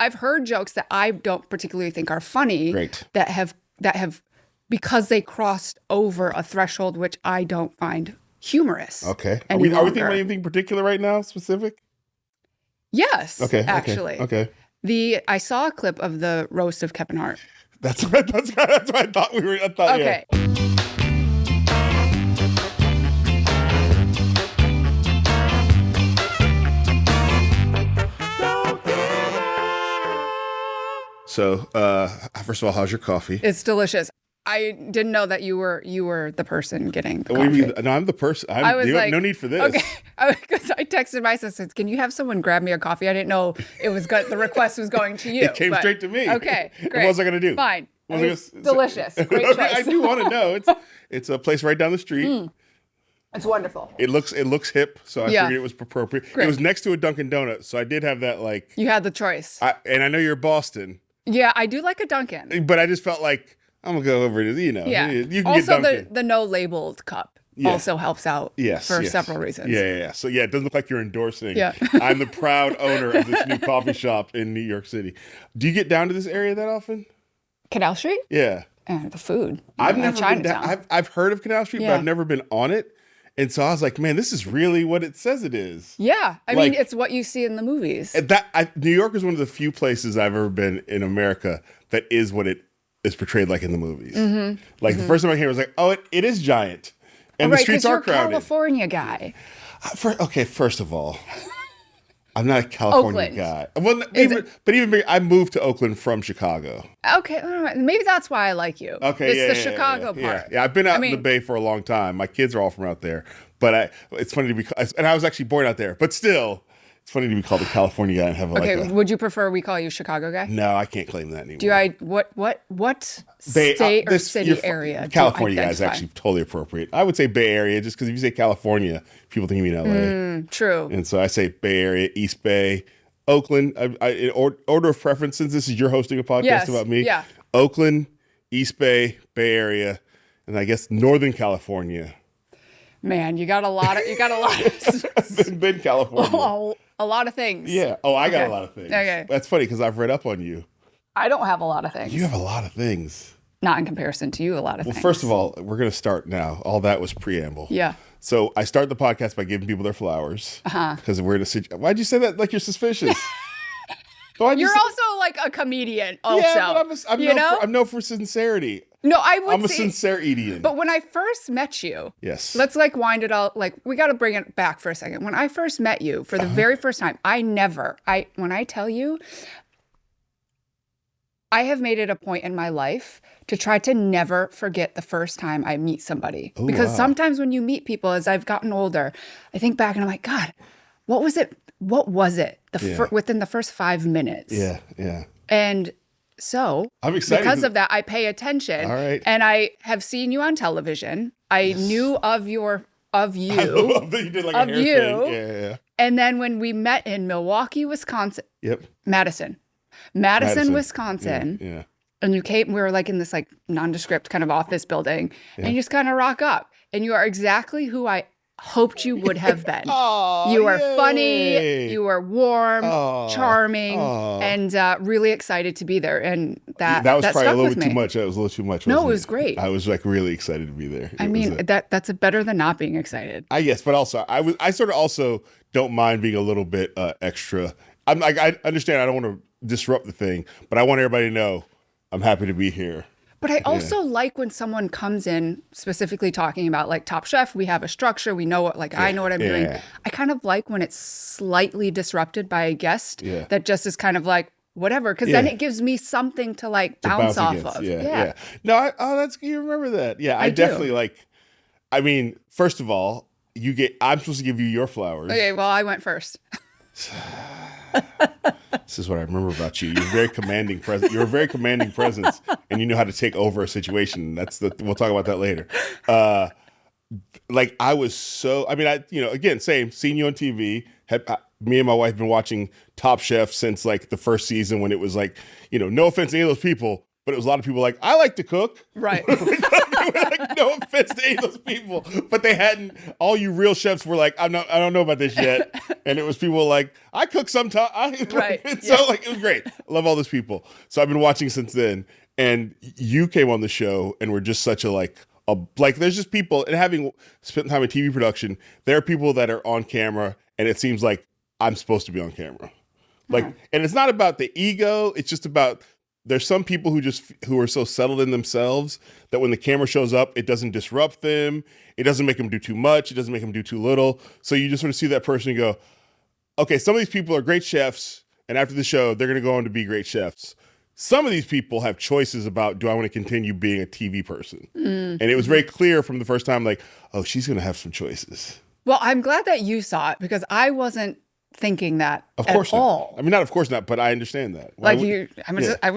I've heard jokes that I don't particularly think are funny. Great. That have because they crossed over a threshold which I don't find humorous. Okay. Are we thinking about anything particular right now, specific? Yes. Okay. Actually. Okay. I saw a clip of the roast of Kevin Hart. That's what I thought we were. Okay. Yeah. So, first of all, how's your coffee? It's delicious. I didn't know that you were the person getting the What do you coffee. mean? No, I'm the person. I was like, no need for this. Okay, because I texted my assistant, "Can you have someone grab me a coffee?" I didn't know it was the request was going to you. It came straight to me. Okay, great. What was I going to do? Fine. It's delicious. Great choice. I do want to know. It's a place right down the street. It's wonderful. It looks hip, so I figured it was appropriate. Great. It was next to a Dunkin' Donuts, so I did have that like. You had the choice. And I know you're Boston. Yeah, I do like a Dunkin'. But I just felt like I'm gonna go over to you can get Also, Dunkin'. the no labeled cup also helps out for several reasons. Yeah. So it doesn't look like you're endorsing. Yeah. I'm the proud owner of this new coffee shop in New York City. Do you get down to this area that often? Canal Street? Yeah. The food. I've never been down. I've heard of Canal Street, but I've never been on it. And so I was like, man, this is really what it says it is. Yeah. I mean, it's what you see in the movies. New York is one of the few places I've ever been in America that is what it is portrayed like in the movies. Mm-hmm. Like the first time I came, I was like, oh, it is giant. And the streets are crowded. You're a California guy. First of all, I'm not a California guy. Well, even bigger, I moved to Oakland from Chicago. Okay, maybe that's why I like you. Okay, it's the Chicago part. Yeah, I've been out in the Bay for a long time. My kids are all from out there. But it's funny to be, and I was actually born out there. But still, it's funny to be called a California guy and have would you prefer we call you Chicago guy? No, I can't claim that anymore. What state or city area? California guy is actually totally appropriate. I would say Bay Area just because if you say California, people think you mean LA. True. And so I say Bay Area, East Bay, Oakland. In order of preference, since this is you're hosting a podcast about me. Yeah. Oakland, East Bay, Bay Area, and I guess Northern California. Man, you got a lot of been California. A lot of things. Yeah. Oh, I got a lot of things. Okay. That's funny because I've read up on you. I don't have a lot of things. You have a lot of things. Not in comparison to you, a lot of things. Well, first of all, we're going to start now. All that was preamble. Yeah. So I start the podcast by giving people their flowers. Because we're in a situation. Why'd you say that like you're suspicious? You're also like a comedian also. Yeah, but I'm known for sincerity. No, I'm a sincere idiot. But when I first met you, yes, let's like wind it all. Like we got to bring it back for a second. When I first met you for the very first time, when I tell you, I have made it a point in my life to try to never forget the first time I meet somebody. Ooh, because sometimes when you meet people, as I've gotten older, I think back and I'm like, God, what was it? What was it? Within the first 5 minutes. Yeah. And so, I'm excited because of that, I pay attention. All right. And I have seen you on television. I knew of you. I love that you did like a hair thing. Yeah. And then when we met in Milwaukee, Wisconsin. Yep. Madison, Wisconsin. Yeah. And you came, we were like in this like nondescript kind of office building. Yeah. And you just kind of rock up. And you are exactly who I hoped you would have been. Oh, you are funny, you are warm, charming, and really excited to be there. And that was probably a little bit too much. That was a little too much. No, it was great. I was like really excited to be there. That's better than not being excited. Yes, but also I sort of also don't mind being a little bit extra. I'm like, I understand I don't want to disrupt the thing, but I want everybody to know I'm happy to be here. But I also like when someone comes in specifically talking about like Top Chef, we have a structure, we know what, I know what I'm doing. I kind of like when it's slightly disrupted by a guest that just is kind of like, whatever, because then it gives me something to like bounce off of. Yeah. No, you remember that. Yeah, I definitely like, I mean, first of all, I'm supposed to give you your flowers. Okay, well, I went first. This is what I remember about you. You're very commanding presence. You're a very commanding presence, and you know how to take over a situation. We'll talk about that later. I was so. I mean, again, same. Seen you on TV. Me and my wife have been watching Top Chef since like the first season when it was like, no offense to any of those people, but it was a lot of people like, I like to cook. Right. It Like, no offense to any of those people, but they hadn't. All you real chefs were like, I don't know about this yet, and it was people like, I cook sometimes. Right. So like it was great. I love all those people. So I've been watching since then, and you came on the show, and we're just such a like there's just people, and having spent time in TV production, there are people that are on camera, and it seems like I'm supposed to be on camera. Like, and it's not about the ego. It's just about there's some people who are so settled in themselves that when the camera shows up, it doesn't disrupt them. It doesn't make them do too much. It doesn't make them do too little. So you just sort of see that person and go, okay, some of these people are great chefs, and after the show, they're going to go on to be great chefs. Some of these people have choices about, do I want to continue being a TV person? And it was very clear from the first time, like, oh, she's going to have some choices. Well, I'm glad that you saw it, because I wasn't thinking that of course at not. all. I mean, not of course not, but I understand that. Like I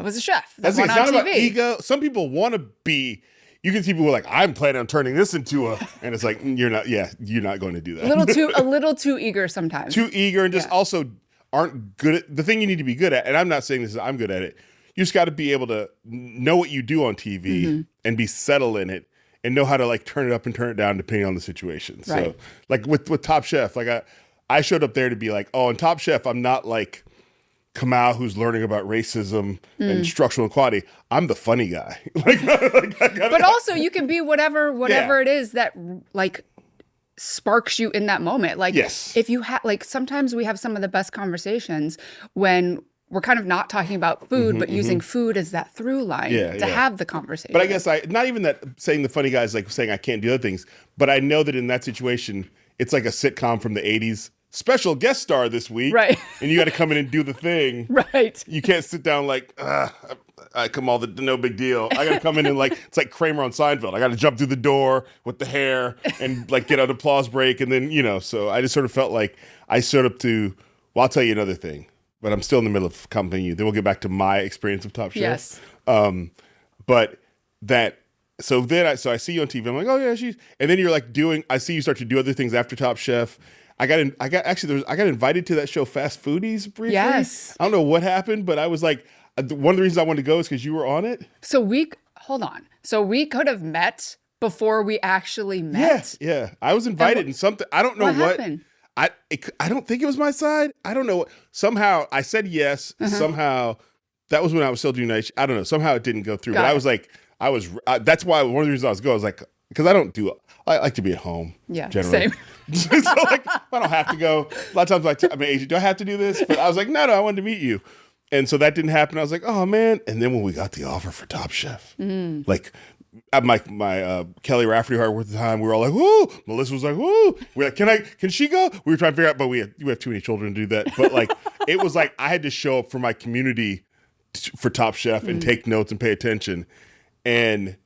was a chef. That's it's not TV. About ego. Some people want to be. You can see people like, I'm planning on turning this into a, and it's like, you're not. Yeah, you're not going to do that. A little too eager sometimes. Too eager, and just also aren't good at the thing you need to be good at. And I'm not saying this is I'm good at it. You just got to be able to know what you do on TV and be settled in it and know how to like turn it up and turn it down depending on the situation. Right. So like with Top Chef, like I showed up there to be like, oh, in Top Chef, I'm not like Kamau who's learning about racism and structural equality. I'm the funny guy. But also you can be whatever it is that like sparks you in that moment. Like if you have like sometimes we have some of the best conversations when we're kind of not talking about food, but using food as that through line to have the conversation. But I guess not even that saying the funny guy is like saying I can't do other things, but I know that in that situation, it's like a sitcom from the 80s. Special guest star this week. Right. And you got to come in and do the thing. Right. You can't sit down like, no big deal. I got to come in and like, it's like Kramer on Seinfeld. I got to jump through the door with the hair and like get an applause break. And then, so I just sort of felt like I showed up to, well, I'll tell you another thing, but I'm still in the middle of accompanying you. Then we'll get back to my experience of Top Chef. Yes. So I see you on TV. I'm like, oh yeah, and then you're like I see you start to do other things after Top Chef. I got invited to that show Fast Foodies briefly. Yes. I don't know what happened, but I was like, one of the reasons I wanted to go is because you were on it. Hold on. So we could have met before we actually met. Yeah. I was invited in something. I don't know what happened. I don't think it was my side. I don't know what. Somehow I said yes. Somehow that was when I was still doing night. I don't know. Somehow it didn't go through. But I was like, that's why one of the reasons I was going. I was like, because I like to be at home. Yeah, generally. same. So like, I don't have to go. A lot of times I'm agent, do I have to do this? But I was like, no, I wanted to meet you. And so that didn't happen. I was like, oh man. And then when we got the offer for Top Chef, like my Kelly Rafferty who I worked at the time, we were all like, woo. Melissa was like, woo. We're like, can she go? We were trying to figure out, but we have too many children to do that. But like, it was like, I had to show up for my community for Top Chef and take notes and pay attention. And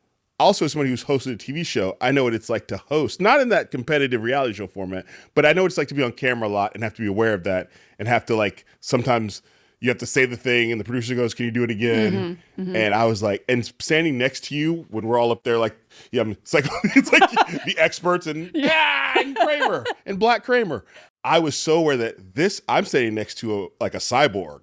also, as somebody who's hosted a TV show, I know what it's like to host, not in that competitive reality show format, but I know what it's like to be on camera a lot and have to be aware of that and have to like, sometimes you have to say the thing and the producer goes, can you do it again? And I was like, and standing next to you when we're all up there, like, it's like the experts and Kramer and Black Kramer. I was so aware that I'm standing next to a cyborg.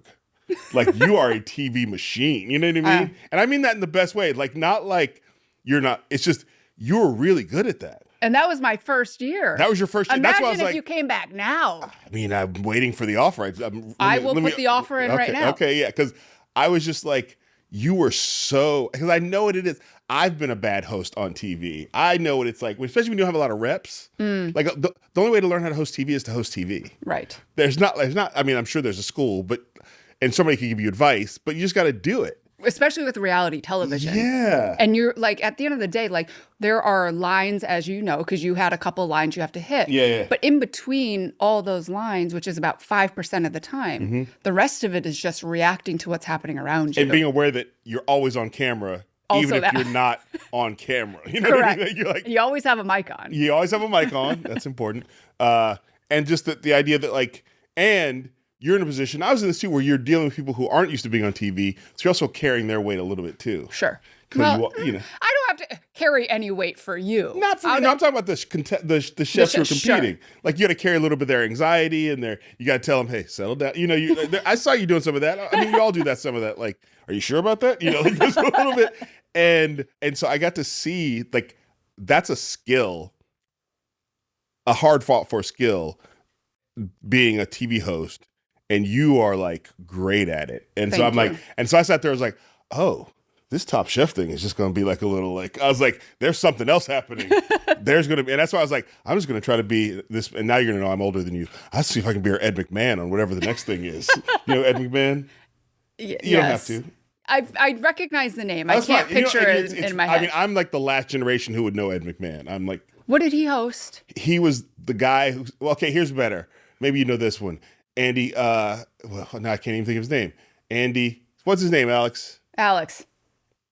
Like you are a TV machine, you know what I mean? And I mean that in the best way, like not like you're not, it's just, you're really good at that. And that was my first year. That was your first year. Imagine That's why I was if like, you came back now. I mean, I'm waiting for the offer. I will put the offer in right now. Okay, yeah, because I was just like, you were so, because I know what it is. I've been a bad host on TV. I know what it's like, especially when you don't have a lot of reps. Like the only way to learn how to host TV is to host TV. Right. There's not, I mean, I'm sure there's a school, and somebody can give you advice, but you just got to do it. Especially with reality television. Yeah. And you're like, at the end of the day, like there are lines, as you know, because you had a couple lines you have to hit. Yeah. But in between all those lines, which is about 5% of the time, the rest of it is just reacting to what's happening around you. And being aware that you're always on camera, also even if you're not on camera. You know Correct. what I mean? You're like, you always have a mic on. You always have a mic on. That's important. And just the idea that like, and you're in a position, I was in this too, where you're dealing with people who aren't used to being on TV. So you're also carrying their weight a little bit too. Sure. Well, I don't have to carry any weight for you. Not for you. No, I'm talking about the chefs who are competing. Sure. Like you got to carry a little bit of their anxiety and you got to tell them, hey, settle down. You know, I saw you doing some of that. I mean, we all do that, some of that. Like, are you sure about that? You know, like there's a little bit. And so I got to see, like, that's a skill, a hard fought for skill, being a TV host, and you are like great at it. And so I'm like, and so I sat there, I was like, oh, this Top Chef thing is just going to be like a little, like, I was like, there's something else happening. There's going to be, and that's why I was like, I'm just going to try to be this, and now you're going to know I'm older than you. I'll see if I can be your Ed McMahon on whatever the next thing is. You know Ed McMahon? You don't have to. I recognize the name. I can't picture it in my head. I mean, I'm like the last generation who would know Ed McMahon. I'm like. What did he host? He was the guy who, well, okay, here's better. Maybe you know this one. Andy, well, now I can't even think of his name. Andy, what's his name, Alex? Alex,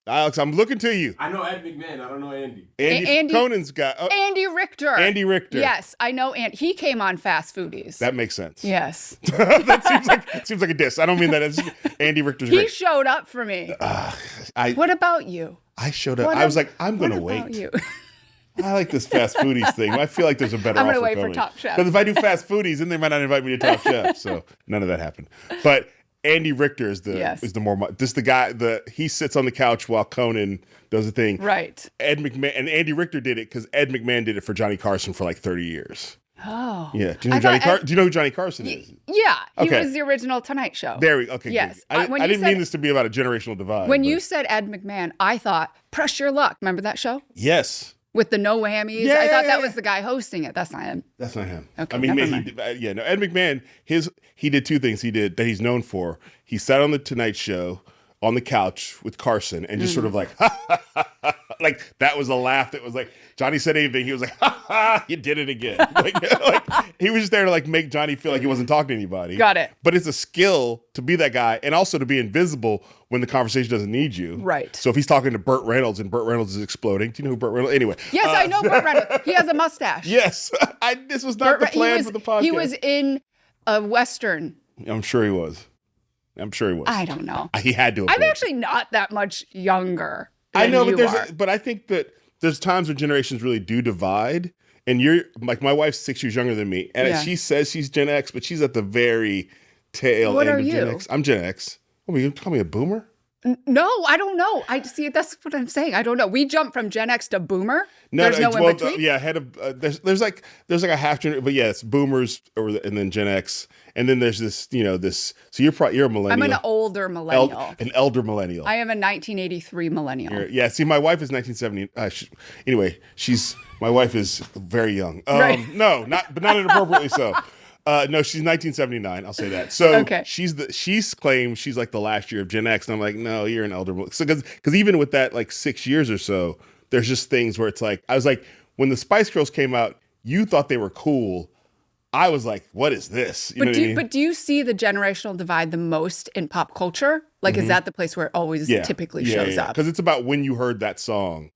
I'm looking to you. I know Ed McMahon. I don't know Andy. Andy Conan's guy. Oh, Andy Richter. Andy Richter. Yes, I know. And he came on Fast Foodies. That makes sense. Yes. That seems like a diss. I don't mean that. It's Andy Richter's great. He showed up for me. What about you? I showed up. I was like, I'm going to wait. You? I like this Fast Foodies thing. I feel like there's a better offer I'm going to wait coming. for Top Chef. Because if I do Fast Foodies, then they might not invite me to Top Chef. So none of that happened. But Andy Richter is the more, this the guy, he sits on the couch while Conan does the thing. Right. Ed McMahon, and Andy Richter did it because Ed McMahon did it for Johnny Carson for like 30 years. Oh. Yeah. Do you know who Johnny Carson is? Yeah. He was the original Tonight Show. Okay. Yes. I didn't mean this to be about a generational divide. When you said Ed McMahon, I thought, Press Your Luck. Remember that show? Yes. With the no whammies? Yeah, I thought that was the guy hosting it. That's not him. That's not him. Okay, I mean, Ed McMahon, he did two things that he's known for. He sat on the Tonight Show on the couch with Carson and just sort of like, like that was a laugh that was like, Johnny said anything, he was like, ha ha, you did it again. like he was just there to like make Johnny feel like he wasn't talking to anybody. Got it. But it's a skill to be that guy and also to be invisible when the conversation doesn't need you. Right. So if he's talking to Burt Reynolds and Burt Reynolds is exploding, do you know who Burt Reynolds? Anyway. Yes, I know Burt Reynolds. He has a mustache. Yes. This was not the plan for the podcast. He was in a Western. I'm sure he was. I don't know. He had to have I'm been. actually not that much younger than I know, you but I think that there's times when generations really do divide. And you're like, my wife's 6 years younger than me. And she says she's Gen X, but she's at the very tail end of Gen X. I'm Gen X. Oh, you call me a boomer? No, I don't know. I see. That's what I'm saying. I don't know. We jumped from Gen X to Boomer. There's no in between. Ahead of there's like a half generation, but it's Boomers and then Gen X, and then there's this this. So you're a millennial. I'm an older millennial. An elder millennial. I am a 1983 millennial. See, my wife is 1970. Anyway, my wife is very young. Right. No, not inappropriately so. No, she's 1979. I'll say that. So she's claimed she's like the last year of Gen X, and I'm like, no, you're an elder. So because even with that, like 6 years or so, there's just things where it's like, I was like, when the Spice Girls came out, you thought they were cool. I was like, what is this? But do you see the generational divide the most in pop culture? Like, is that the place where it always typically shows up? Because it's about when you heard that song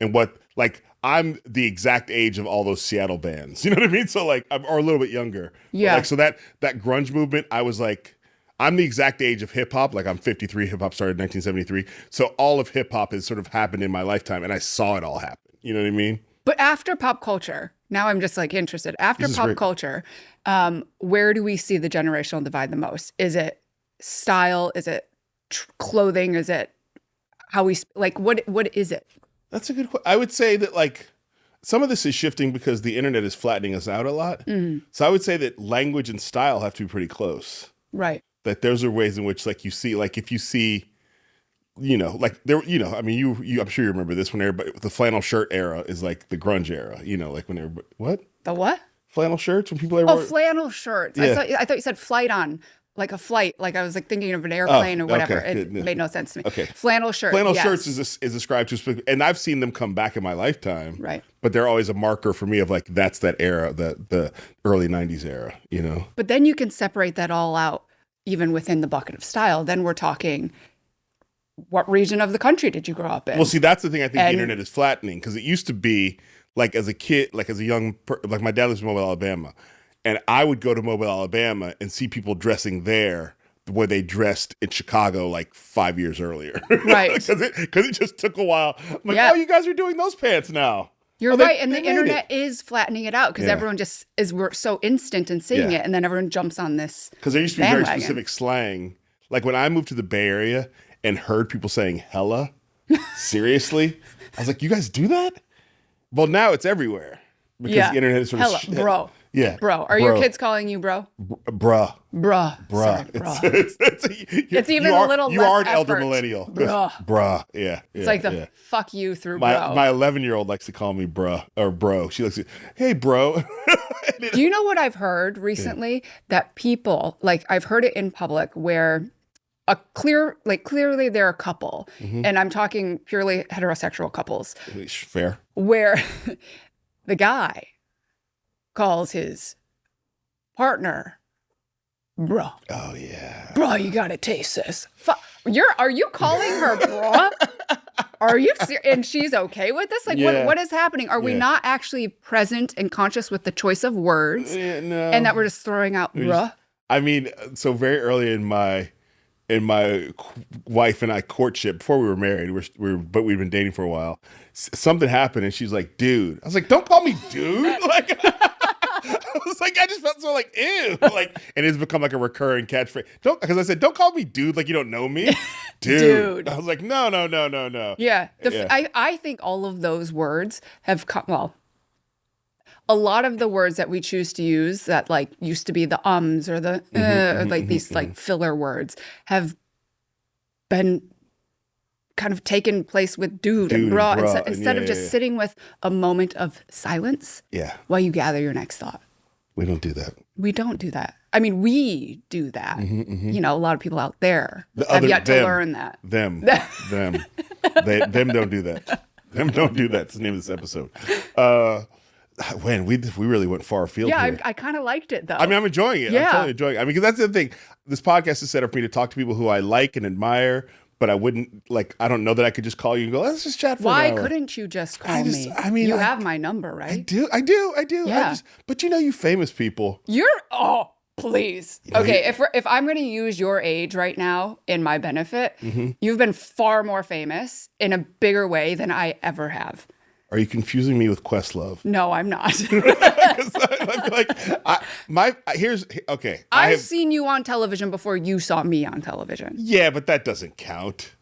and what, like, I'm the exact age of all those Seattle bands. You know what I mean? So like, or a little bit younger. Yeah. Like, so that grunge movement, I was like, I'm the exact age of hip hop. Like I'm 53, hip hop started in 1973. So all of hip hop has sort of happened in my lifetime and I saw it all happen. You know what I mean? But after pop culture, now I'm just like interested. After pop culture, where do we see the generational divide the most? Is it style? Is it clothing? Is it how we, like, what is it? That's a good question. I would say that like some of this is shifting because the internet is flattening us out a lot. Mm-hmm. So I would say that language and style have to be pretty close. Right. That those are ways in which like you see, like if you see, like there, I mean, you I'm sure you remember this when everybody, the flannel shirt era is like the grunge era, like when everybody, what? The what? Flannel shirts when people ever. Oh, flannel shirts. Yeah. I thought you said flight on. Like a flight, like I was like thinking of an airplane or whatever. Okay. It made no sense to me. Okay. Flannel shirts. Flannel shirts is ascribed to, and I've seen them come back in my lifetime. Right. But they're always a marker for me of like, that's that era, the early 90s era, But then you can separate that all out, even within the bucket of style. Then we're talking, what region of the country did you grow up in? Well, see, that's the thing I think the internet is flattening, because it used to be like as a kid, like as a young, like my dad lives in Mobile, Alabama. And I would go to Mobile, Alabama and see people dressing there the way they dressed in Chicago like 5 years earlier. Right. Because it just took a while. I'm like, oh, you guys are doing those pants now. You're right. And the internet is flattening it out because everyone just we're so instant in seeing it. And then everyone jumps on this. Because there used to be very specific slang. Like when I moved to the Bay Area and heard people saying hella, seriously? I was like, you guys do that? Well, now it's everywhere because the internet is sort of bro. Yeah, bro. Are your kids calling you bro? Bruh. Sorry, bruh. It's even a little less You are an effort. elder millennial. Bruh. Yeah. It's like the fuck you through my, bro. My 11-year-old likes to call me bruh or bro. She likes to, hey, bro. Do you know what I've heard recently? That people, like I've heard it in public where clearly they're a couple, and I'm talking purely heterosexual couples. Fair. Where the guy calls his partner bro. Oh yeah. Bro, you gotta taste this. Are you calling her bro? Are you and she's okay with this? Like what is happening? Are we not actually present and conscious with the choice of words? No. And that we're just throwing out bro? I mean, so very early in my wife and I courtship, before we were married, but we'd been dating for a while. Something happened, and she's like, "Dude." I was like, "Don't call me dude." Like, I was like, I just felt so like, ew, like, and it's become like a recurring catchphrase. Because I said, "Don't call me dude," like you don't know me, dude. I was like, no. Yeah, I think all of those words have come. Well, a lot of the words that we choose to use that like used to be the ums or the like these like filler words have been kind of taken place with dude and bra instead of just sitting with a moment of silence while you gather your next thought. We don't do that. We don't do that. I mean, we do that. You know, a lot of people out there have yet to learn that. Them don't do that. Them don't do that. It's the name of this episode. We really went far afield. Yeah, I kind of liked it though. I mean, I'm enjoying it. Yeah. I'm totally enjoying it. I mean, because that's the thing. This podcast is set up for me to talk to people who I like and admire, but I wouldn't I don't know that I could just call you and go, let's just chat for an hour. Why couldn't you just call me? I mean, you have my number, right? I do. Yeah. But you famous people. Please. Okay, if I'm going to use your age right now in my benefit, you've been far more famous in a bigger way than I ever have. Are you confusing me with Questlove? No, I'm not. I've seen you on television before you saw me on television. Yeah, but that doesn't count.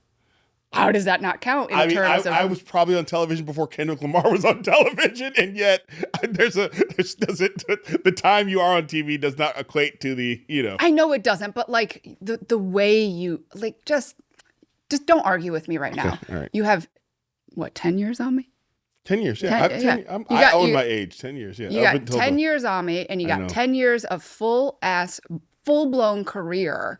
How does that not count? I was probably on television before Kendrick Lamar was on television, and yet the time you are on TV does not equate to the, I know it doesn't, but like the way you just don't argue with me right now. All right. You have 10 years on me? 10 years, yeah. I own my age, 10 years, yeah. You got 10 years on me, and you got 10 years of full-blown career.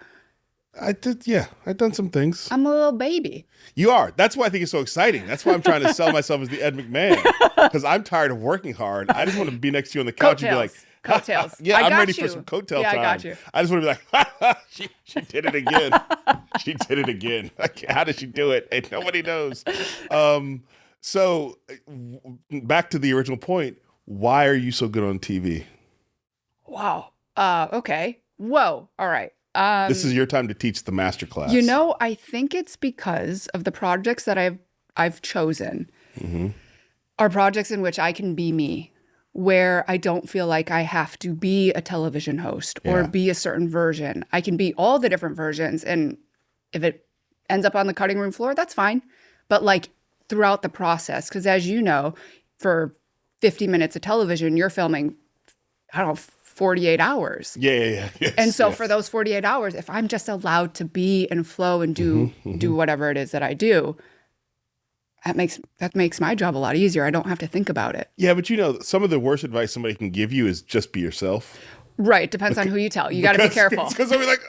I did, yeah. I've done some things. I'm a little baby. You are. That's why I think it's so exciting. That's why I'm trying to sell myself as the Ed McMahon. Because I'm tired of working hard. I just want to be next to you on the couch and be like, coattails. Yeah, I'm ready for some coattail time. I got you. I just want to be like, she did it again. She did it again. How did she do it? And nobody knows. So back to the original point, why are you so good on TV? Wow. Okay. Whoa. All right. This is your time to teach the masterclass. I think it's because of the projects that I've chosen are projects in which I can be me, where I don't feel like I have to be a television host or be a certain version. I can be all the different versions, and if it ends up on the cutting room floor, that's fine. But throughout the process, because as you know, for 50 minutes of television, you're filming, 48 hours. Yeah. Yes, and so for those 48 hours, if I'm just allowed to be and flow and do whatever it is that I do, that makes my job a lot easier. I don't have to think about it. Yeah, but some of the worst advice somebody can give you is just be yourself. Right. Depends on who you tell. You got to be careful. Because I'll be like,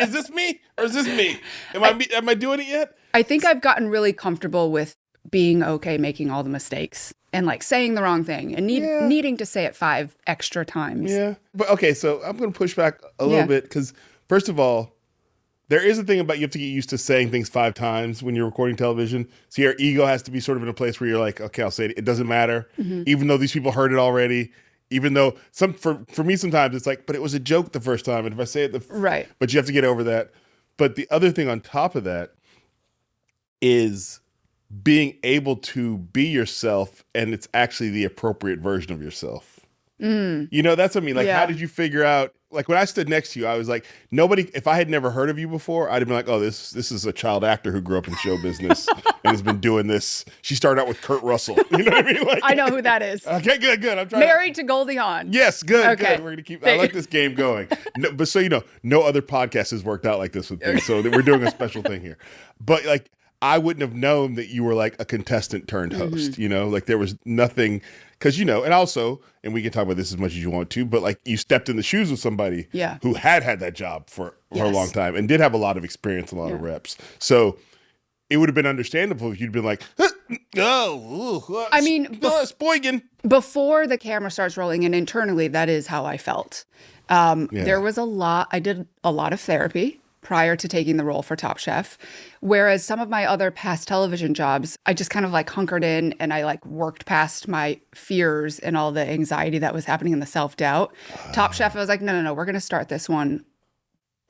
is this me or is this me? Am I doing it yet? I think I've gotten really comfortable with being okay making all the mistakes and saying the wrong thing and needing to say it 5 extra times. Yeah. But okay, so I'm going to push back a little bit because first of all, there is a thing about you have to get used to saying things 5 times when you're recording television. So your ego has to be sort of in a place where you're like, okay, I'll say it. It doesn't matter. Even though these people heard it already. Even though for me sometimes it's but it was a joke the first time. And if I say it, right. But you have to get over that. But the other thing on top of that is being able to be yourself and it's actually the appropriate version of yourself. That's what I mean. How did you figure out like when I stood next to you, I was like, nobody, if I had never heard of you before, I'd have been like, oh, this is a child actor who grew up in show business and has been doing this. She started out with Kurt Russell. You know what I mean? Like, I know who that is. Okay, good. I'm trying. Married to Goldie Hawn. Yes, good. Okay. We're gonna keep. I like this game going. No, but so you know, no other podcast has worked out like this with me. So we're doing a special thing here. But like, I wouldn't have known that you were like a contestant turned host. You know, like there was nothing. Because, you know, and we can talk about this as much as you want to, but like you stepped in the shoes of somebody who had that job for a long time and did have a lot of experience, a lot of reps. So it would have been understandable if you'd been like, I mean, before the camera starts rolling, and internally, that is how I felt. There was I did a lot of therapy prior to taking the role for Top Chef. Whereas some of my other past television jobs, I just kind of like hunkered in and I like worked past my fears and all the anxiety that was happening and the self-doubt. Top Chef, I was like, no, we're going to start this one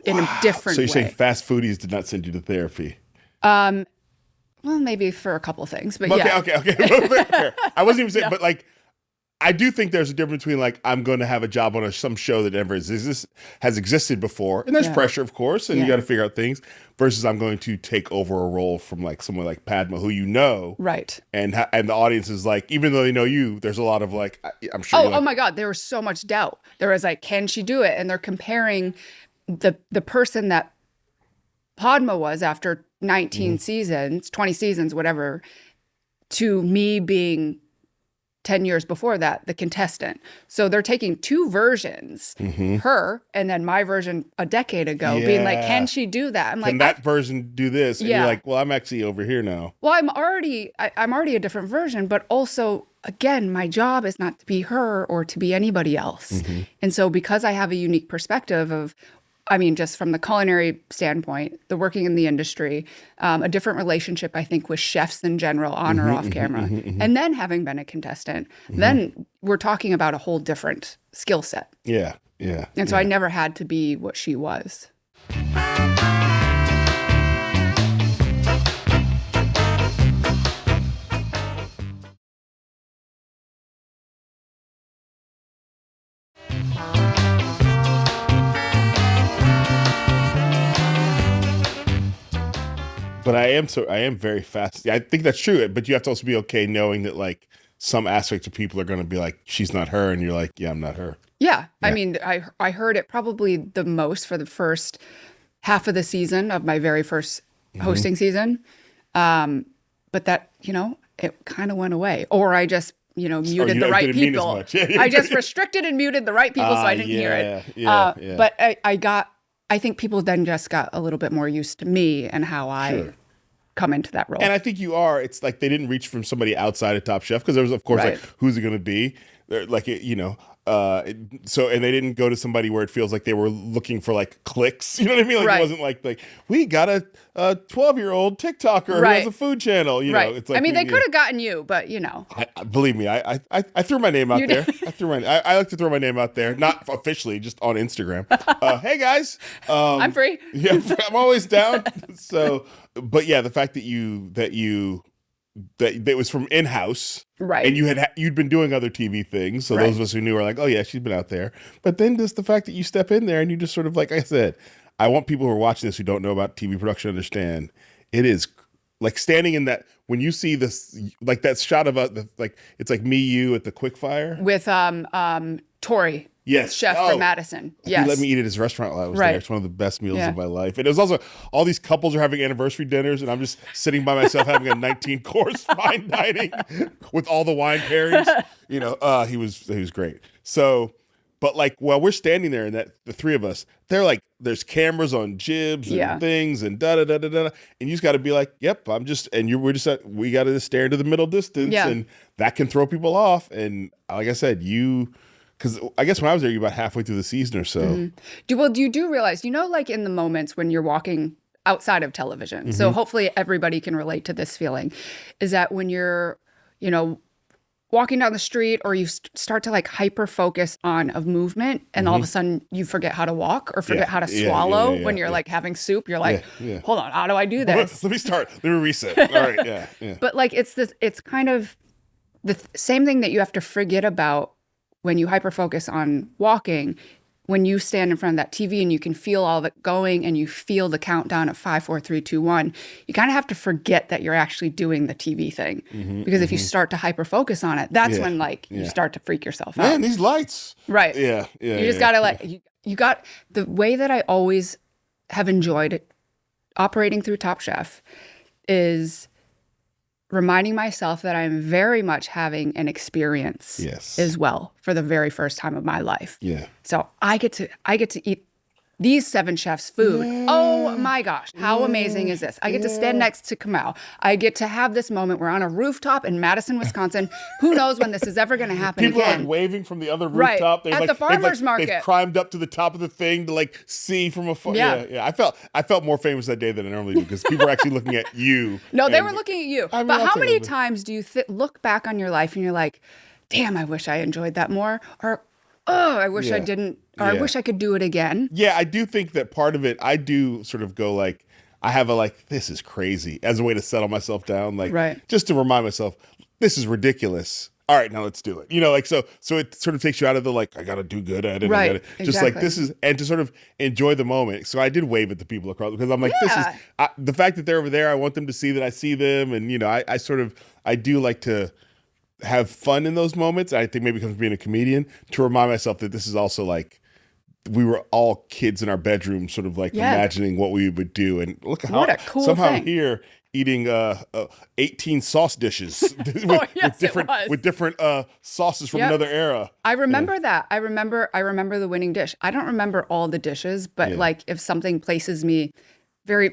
in a different way. So you're saying fast foodies did not send you to therapy? Well, maybe for a couple of things, but okay. Fair. I wasn't even saying, but like, I do think there's a difference between like I'm going to have a job on some show that never has existed before, and there's pressure, of course, and you got to figure out things. Versus I'm going to take over a role from like someone like Padma, who you know, right? And the audience is like, even though they know you, there's a lot of like, I'm sure. Oh my God, there was so much doubt. There was like, can she do it? And they're comparing the person that Padma was after 19 seasons, 20 seasons, whatever, to me being 10 years before that, the contestant. So they're taking two versions, her and then my version a decade ago, being like, can she do that? I'm like, can that version do this? And you're like, well, I'm actually over here now. Well, I'm already a different version, but also, again, my job is not to be her or to be anybody else. And so because I have a unique perspective of, I mean, just from the culinary standpoint, the working in the industry, a different relationship, I think, with chefs in general, on or off camera, and then having been a contestant, then we're talking about a whole different skill set. Yeah. And so I never had to be what she was. But I am very fast. I think that's true. But you have to also be okay knowing that like some aspects of people are going to be like, she's not her. And you're like, yeah, I'm not her. Yeah. I mean, I heard it probably the most for the first half of the season of my very first hosting season. But that, it kind of went away. Or I just, muted the right people. I just restricted and muted the right people so I didn't hear it. But I think people then just got a little bit more used to me and how I come into that role. And I think you are. It's like they didn't reach from somebody outside of Top Chef because there was, of course, like, who's it going to be? They're like, so, and they didn't go to somebody where it feels like they were looking for like clicks. You know what I mean? Like it wasn't like we got a 12-year-old TikToker who has a food channel. You know, it's like, I mean, they could have gotten you, but believe me, I threw my name out there. I like to throw my name out there, not officially, just on Instagram. Hey guys, I'm free. Yeah, I'm always down. So, but yeah, the fact that it was from in-house, right? And you'd been doing other TV things, so those of us who knew were like, oh yeah, she's been out there. But then just the fact that you step in there and you just sort of, like I said, I want people who are watching this who don't know about TV production to understand it is like standing in that when you see this, like that shot of it's like me, you at the quick fire with Tori. Yes. Chef from Madison. Yes. He let me eat at his restaurant while I was there. It's one of the best meals of my life. And it was also, all these couples are having anniversary dinners and I'm just sitting by myself having a 19-course fine dining with all the wine pairings. He was great. So, but like, while we're standing there and the three of us, they're like, there's cameras on jibs and things and da-da-da-da-da. And you just got to be like, yep, we got to stare into the middle distance and that can throw people off. And like I said, because I guess when I was there, you were about halfway through the season or so. Do you realize, like in the moments when you're walking outside of television, so hopefully everybody can relate to this feeling, is that when you're, walking down the street or you start to like hyper focus on a movement and all of a sudden you forget how to walk or forget how to swallow when you're like having soup, you're like, hold on, how do I do this? Let me reset. All right, yeah. But like it's kind of the same thing that you have to forget about when you hyper-focus on walking when you stand in front of that TV and you can feel all of it going and you feel the countdown of 5, 4, 3, 2, 1, you kind of have to forget that you're actually doing the TV thing. Because if you start to hyper focus on it, that's when you start to freak yourself out. Man, these lights. Right. Yeah. You just got to you got the way that I always have enjoyed it, operating through Top Chef is reminding myself that I'm very much having an experience as well for the very first time of my life. Yeah. So I get to eat these 7 chefs' food. Yeah. Oh my gosh, how amazing is this? I get to stand next to Kamau. I get to have this moment. We're on a rooftop in Madison, Wisconsin. Who knows when this is ever going to happen People again? Are waving from the other rooftop. Right. At the farmer's market. They've climbed up to the top of the thing to see from afar. Yeah. I felt more famous that day than I normally do because people were actually looking at you. No, they were looking at you. But how many times do you look back on your life and you're like, damn, I wish I enjoyed that more? Or, oh, I wish I didn't. Or I wish I could do it again. Yeah, I do think that part of it, I do sort of go I have this is crazy as a way to settle myself down. Just to remind myself, this is ridiculous. All right, now let's do it. So it sort of takes you out of the I got to do good at it. Right, just this is, and to sort of enjoy the moment. So I did wave at the people across because I'm this is, the fact that they're over there, I want them to see that I see them. And, I do like to have fun in those moments. I think maybe it comes from being a comedian to remind myself that this is also we were all kids in our bedroom, sort of imagining what we would do. And look how what a cool somehow thing. I'm here eating 18 sauce dishes with different sauces from another era. I remember that. I remember the winning dish. I don't remember all the dishes, but if something places me very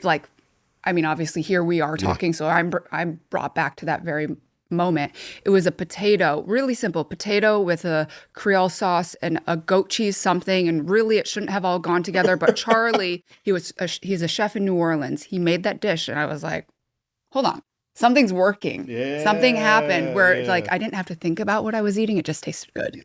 obviously here we are talking, so I'm brought back to that very moment. It was a potato, really simple potato with a Creole sauce and a goat cheese something, and really it shouldn't have all gone together. But Charlie, he's a chef in New Orleans. He made that dish, and I was like, hold on, something's working. Yeah, something happened where it's I didn't have to think about what I was eating. It just tasted good.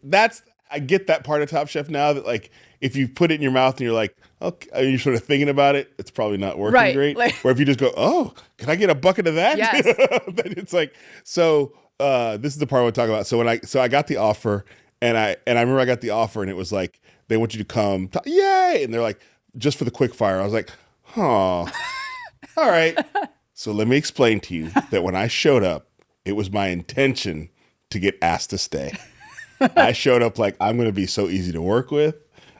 I get that part of Top Chef now that if you put it in your mouth and you're okay, you're sort of thinking about it, it's probably not working great. Or if you just go, oh, can I get a bucket of that? Yes. Then it's so this is the part I want to talk about. So I got the offer and I remember I got the offer and it was they want you to come, yay. And they're just for the quick fire. I was all right. So let me explain to you that when I showed up, it was my intention to get asked to stay. I showed up I'm going to be so easy to work with.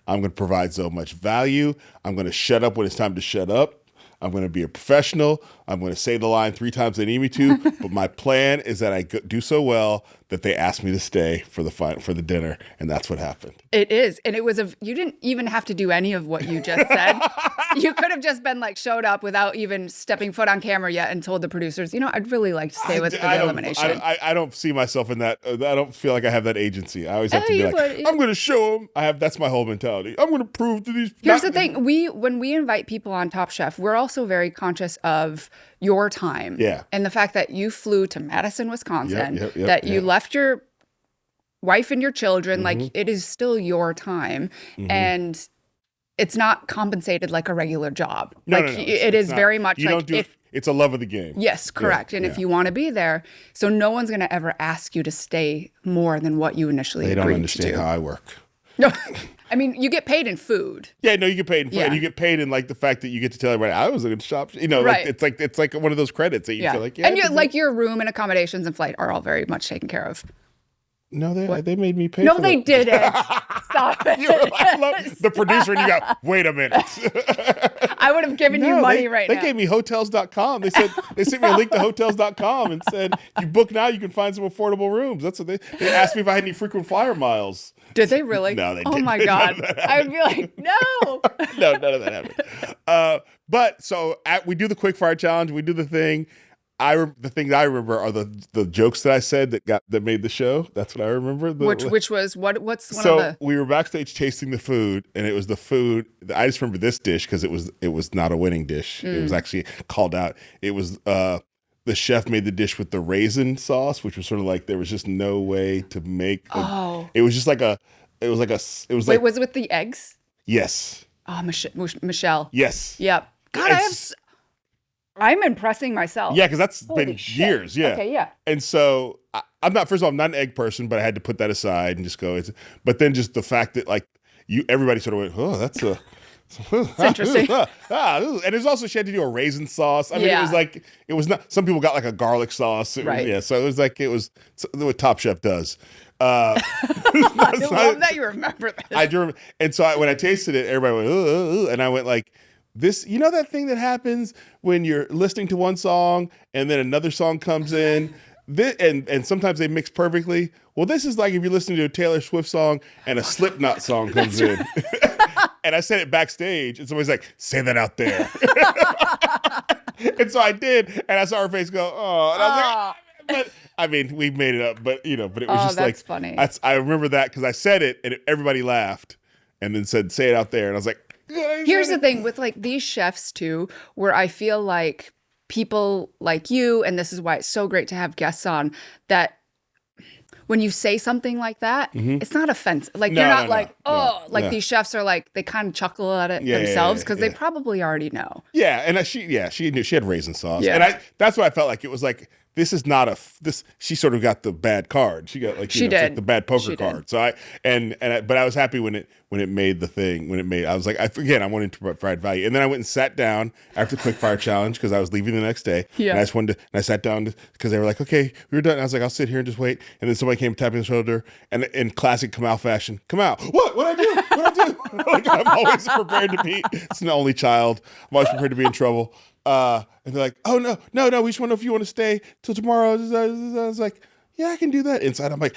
I'm going to provide so much value. I'm going to shut up when it's time to shut up. I'm going to be a professional. I'm going to say the line 3 times they need me to. But my plan is that I do so well that they ask me to stay for the dinner, and that's what happened. It is, and it was you didn't even have to do any of what you just said. You could have just been showed up without even stepping foot on camera yet and told the producers, I'd really like to stay with the elimination. I don't see myself in that. I don't feel like I have that agency. I always have to be I'm going to show them. That's my whole mentality. I'm going to prove to these. Here's the thing: when we invite people on Top Chef, we're also very conscious of your time. Yeah. And the fact that you flew to Madison, Wisconsin, that you left your wife and your children, it is still your time. Mm-hmm. And it's not compensated like a regular job. No, it is not. Very much it's a love of the game. Yes, correct. And if you want to be there, so no one's going to ever ask you to stay more than what you initially agreed to do. They don't understand how I work. No, you get paid in food. Yeah, no, you get paid in food. And you get paid in the fact that you get to tell everybody I was in shop. Right. It's like one of those credits that you feel and your room and accommodations and flight are all very much taken care of. No, they made me pay. No, for they that. didn't. Stop it. I love the producer, and you go, wait a minute. I would have given you money right now. They gave me hotels.com. They sent me a link to hotels.com and said, you book now, you can find some affordable rooms. That's what they asked me if I had any frequent flyer miles. Did they really? No, they didn't. Oh my God. I would be like, no. No, none of that happened. But so we do the quick fire challenge. We do the thing. The things I remember are the jokes that I said that made the show. That's what I remember. Which was what's one of the. So we were backstage tasting the food, and it was the food. I just remember this dish because it was not a winning dish. It was actually called out. It was the chef made the dish with the raisin sauce, which was sort of there was just no way to make. It was just Wait, was it with the eggs? Yes. Oh, Michelle. Yes. Yep. God, I'm impressing myself. Yeah, because that's been years. Yeah. Okay, yeah. And so I'm not an egg person, but I had to put that aside and just go. But then just the fact that everybody sort of went, oh, that's a. It's interesting. And there's also, she had to do a raisin sauce. I mean, it was not, some people got like a garlic sauce. So it was what Top Chef does. I love that you remember this. I do remember. And so when I tasted it, everybody went, and I went like, this, that thing that happens when you're listening to one song and then another song comes in, and sometimes they mix perfectly. Well, this is like if you're listening to a Taylor Swift song and a Slipknot song comes in. And I said it backstage, and somebody's like, say that out there. And so I did, and I saw her face go, oh. And I was like, but I mean, we made it up, but it was just that's funny. I remember that because I said it, and everybody laughed, and then said, say it out there. And I was like, here's the thing with like these chefs too, where I feel like people like you, and this is why it's so great to have guests on, that when you say something like that, it's not offensive. Like you're not these chefs are like, they kind of chuckle at it themselves because they probably already know. Yeah, and she knew she had raisin sauce, and that's what I felt like. It was like, this is not she sort of got the bad card. She got like like the bad poker card. So but I was happy when it made the thing, I was like, I wanted to provide value. And then I went and sat down after the quick fire challenge because I was leaving the next day. Yeah. And I just wanted to, and I sat down because they were like, okay, we were done. And I was like, I'll sit here and just wait. And then somebody came tapping the shoulder, and in classic Kamau fashion, Kamau, what'd I do? Like, I'm always prepared to be, it's an only child. I'm always prepared to be in trouble. And they're like, oh, no, we just want to know if you want to stay till tomorrow. I was like, yeah, I can do that. Inside, I'm like,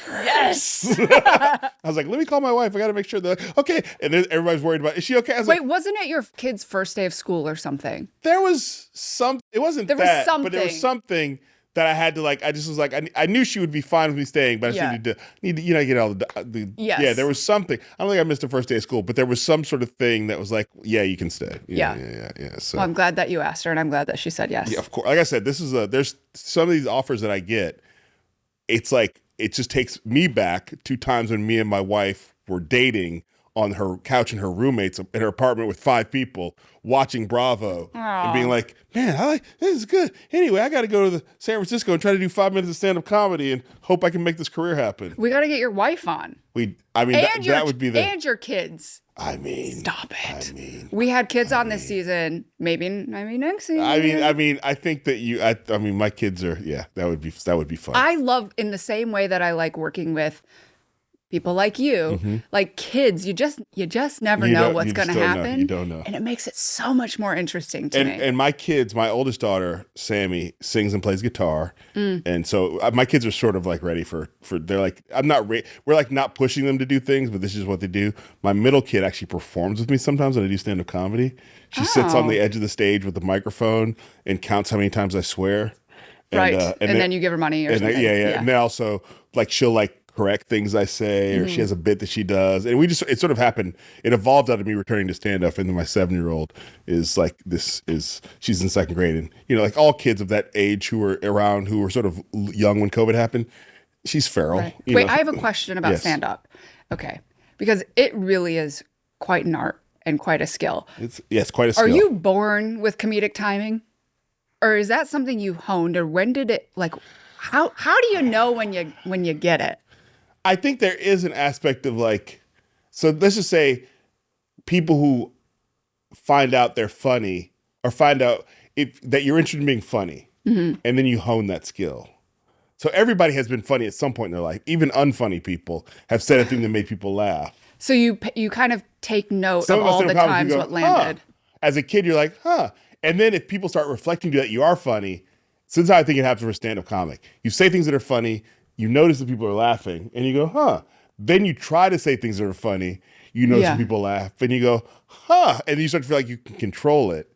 yes. I was like, let me call my wife. I got to make sure they're like, okay. And then everybody's worried about, is she okay? I was Wait, wasn't it your kid's first day of school or something? There was it wasn't but there was something that I had to like, I just was like, I knew she would be fine with me staying, but I just need to get all the yeah, there was something. I don't think I missed the first day of school, but there was some sort of thing that was like, yeah, you can stay. Yeah. So well, I'm glad that you asked her, and I'm glad that she said yes. Yeah, of course. Like I said, there's some of these offers that I get, it's like, it just takes me back to times when me and my wife were dating on her couch in her roommate's in her apartment with 5 people watching Bravo and being like, man, this is good. Anyway, I got to go to San Francisco and try to do 5 minutes of stand-up comedy and hope I can make this career happen. We got to get your wife on. That would be and your kids. I mean, stop it. We had kids on this season. Maybe next season. I think that my kids are, that would be fun. I love, in the same way that I like working with people like you, like kids, you just never know what's going to happen. You don't know. And it makes it so much more interesting to me. And my kids, my oldest daughter, Sammy, sings and plays guitar. And so my kids are sort of like ready for they're like, we're like not pushing them to do things, but this is what they do. My middle kid actually performs with me sometimes when I do stand-up comedy. She sits on the edge of the stage with the microphone and counts how many times I swear. And then you give her money or something. Yeah. And then also, like, she'll like correct things I say, or she has a bit that she does. And it sort of happened. It evolved out of me returning to stand-up. And then my 7-year-old is like, she's in 2nd grade. And, like all kids of that age who were around, who were sort of young when COVID happened, she's feral. Right. Wait, I have a question about stand-up. Okay. Because it really is quite an art and quite a skill. It's quite a skill. Are you born with comedic timing? Or is that something you honed? Or when did it, like, how do you know when you get it? I think there is an aspect of like, so let's just say people who find out they're funny or find out that you're interested in being funny, and then you hone that skill. So everybody has been funny at some point in their life. Even unfunny people have said a thing that made people laugh. So you kind of take note of all the times what landed. As a kid, you're like, and then if people start reflecting to you that you are funny, so this is how I think it happens for a stand-up comic. You say things that are funny, you notice that people are laughing, and you go, Then you try to say things that are funny, you notice that people laugh, and you go, and then you start to feel like you can control it.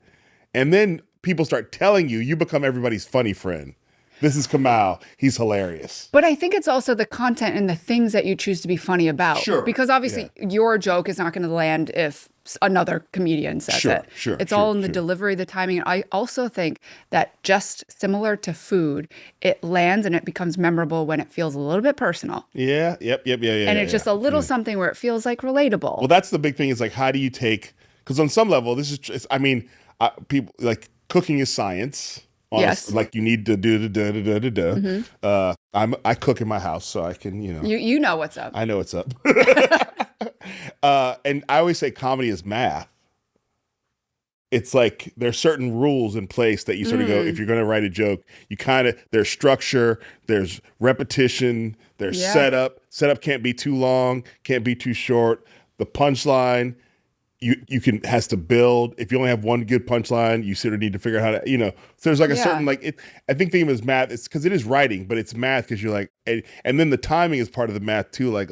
And then people start telling you become everybody's funny friend. This is Kamau. He's hilarious. But I think it's also the content and the things that you choose to be funny about. Sure. Because obviously your joke is not going to land if another comedian says it. It's all in the delivery, the timing. I also think that just similar to food, it lands and it becomes memorable when it feels a little bit personal. Yeah. And it's just a little something where it feels like relatable. Well, that's the big thing is like, how do you take, because on some level, people like cooking is science. Yes. Like you need to I cook in my house, so I can, You know what's up. I know what's up. And I always say comedy is math. It's like there's certain rules in place that you sort of go, if you're going to write a joke, you kind of, there's structure, there's repetition, there's setup. Setup can't be too long, can't be too short. The punchline, has to build. If you only have one good punchline, you sort of need to figure out how to, so there's like a certain, I think thinking of it as math, it's because it is writing, but it's math because you're like, and then the timing is part of the math too, like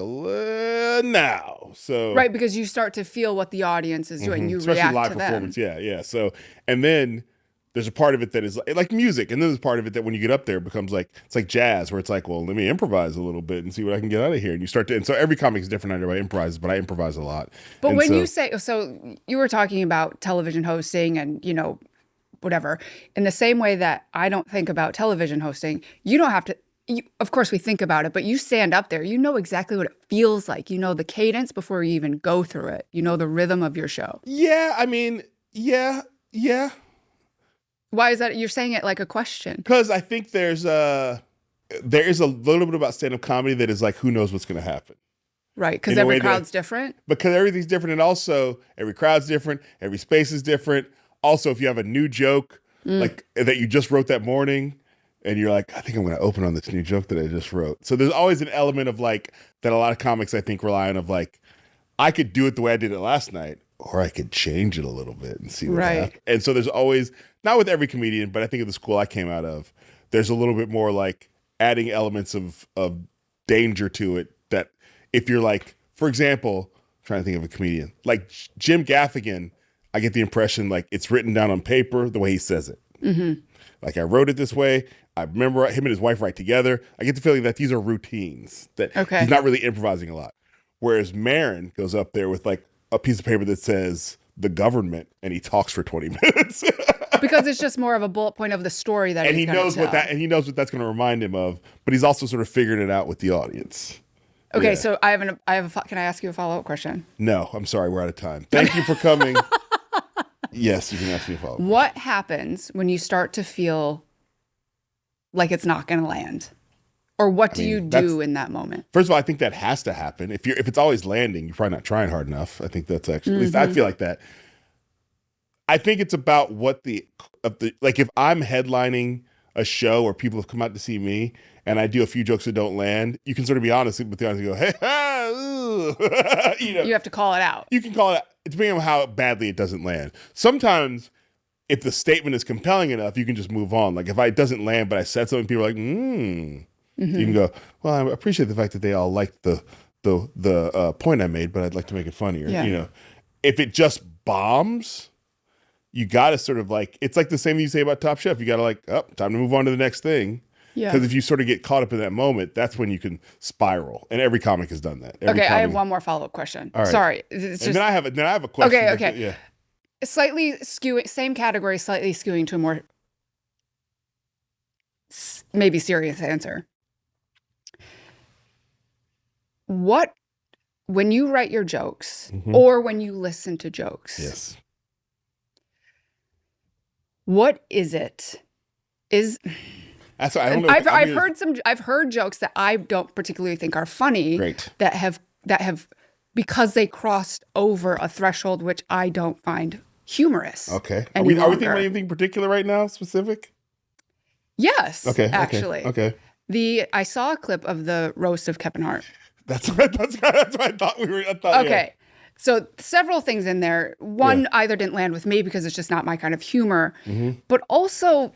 now. So right, because you start to feel what the audience is doing. You especially react live to performance. them. Yeah. So, and then there's a part of it that is like music, and then there's part of it that when you get up there, it becomes like, it's like jazz, where it's like, well, let me improvise a little bit and see what I can get out of here. And you start to, and so every comic is different. Everybody improvises, but I improvise a lot. But when you say, so you were talking about television hosting and, whatever, in the same way that I don't think about television hosting, you don't have to, of course we think about it, but you stand up there, you know exactly what it feels like. You know the cadence before you even go through it. You know the rhythm of your show. Yeah, I mean, yeah. Why is that? You're saying it like a question. Because I think there is a little bit about stand-up comedy that is like, who knows what's going to happen. Right, because every crowd's different. Because everything's different, and also every crowd's different, every space is different. Also, if you have a new joke like that you just wrote that morning, and you're like, I think I'm going to open on this new joke that I just wrote. So there's always an element of like that a lot of comics I think rely on, of like, I could do it the way I did it last night, or I could change it a little bit and see what happens. And so there's always, not with every comedian, but I think of the school I came out of, there's a little bit more like adding elements of danger to it, that if you're like, for example, I'm trying to think of a comedian, like Jim Gaffigan, I get the impression like it's written down on paper the way he says it. Mm-hmm. Like, I wrote it this way. I remember him and his wife write together. I get the feeling that these are routines, that he's not really improvising a lot. Whereas Maron goes up there with like a piece of paper that says the government, and he talks for 20 minutes. Because it's just more of a bullet point of the story that he knows what that's going to remind him of, but he's also sort of figured it out with the audience. Okay, so can I ask you a follow-up question? No, I'm sorry, we're out of time. Thank you for coming. Yes, you can ask me a follow-up. What happens when you start to feel like it's not going to land? Or what do you do in that moment? First of all, I think that has to happen. If it's always landing, you're probably not trying hard enough. I think that's actually, at least I feel like that. I think it's about like if I'm headlining a show or people have come out to see me and I do a few jokes that don't land, you can sort of be honest with the audience and go, hey, You have to call it out. You can call it out. It's depending on how badly it doesn't land. Sometimes if the statement is compelling enough, you can just move on. Like if it doesn't land, but I said something, people are like, You can go, well, I appreciate the fact that they all liked the point I made, but I'd like to make it funnier. Yeah. If it just bombs, you got to sort of like, it's like the same thing you say about Top Chef. You got to like, time to move on to the next thing. Yeah. Because if you sort of get caught up in that moment, that's when you can spiral. And every comic has done that. I have one more follow-up question. All right. Sorry. Then I have a question. Okay. Yeah. Slightly skewing, same category, slightly skewing to a more maybe serious answer. When you write your jokes or when you listen to jokes, yes, what is it? That's what I don't know. I've heard jokes that I don't particularly think are funny. Great. that have because they crossed over a threshold which I don't find humorous. Okay. Are we thinking about anything particular right now, specific? Yes. Okay. Actually. Okay. I saw a clip of the Roast of Kevin Hart. That's what I thought we were. Okay. Yeah. So several things in there. One either didn't land with me because it's just not my kind of humor, but also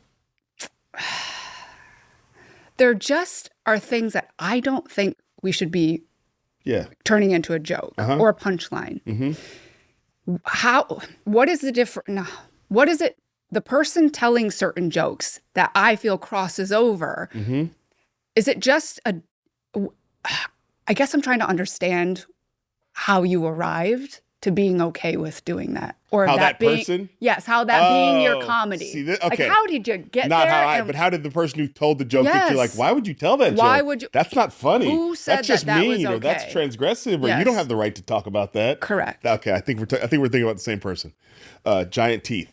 there just are things that I don't think we should be turning into a joke or a punchline. What is the difference? What is it? The person telling certain jokes that I feel crosses over. Is it just I guess I'm trying to understand how you arrived to being okay with doing that, or how that being, person. Yes, how that being your comedy. See, okay. Like, how did you get not there? How but how did the person who told the joke get you like? Why would you tell that joke? Why would you? That's not funny. Who said that's just that mean, was okay? Or that's transgressive, or you don't have the right to talk about that. Correct. Okay, I think we're thinking about the same person. Giant teeth.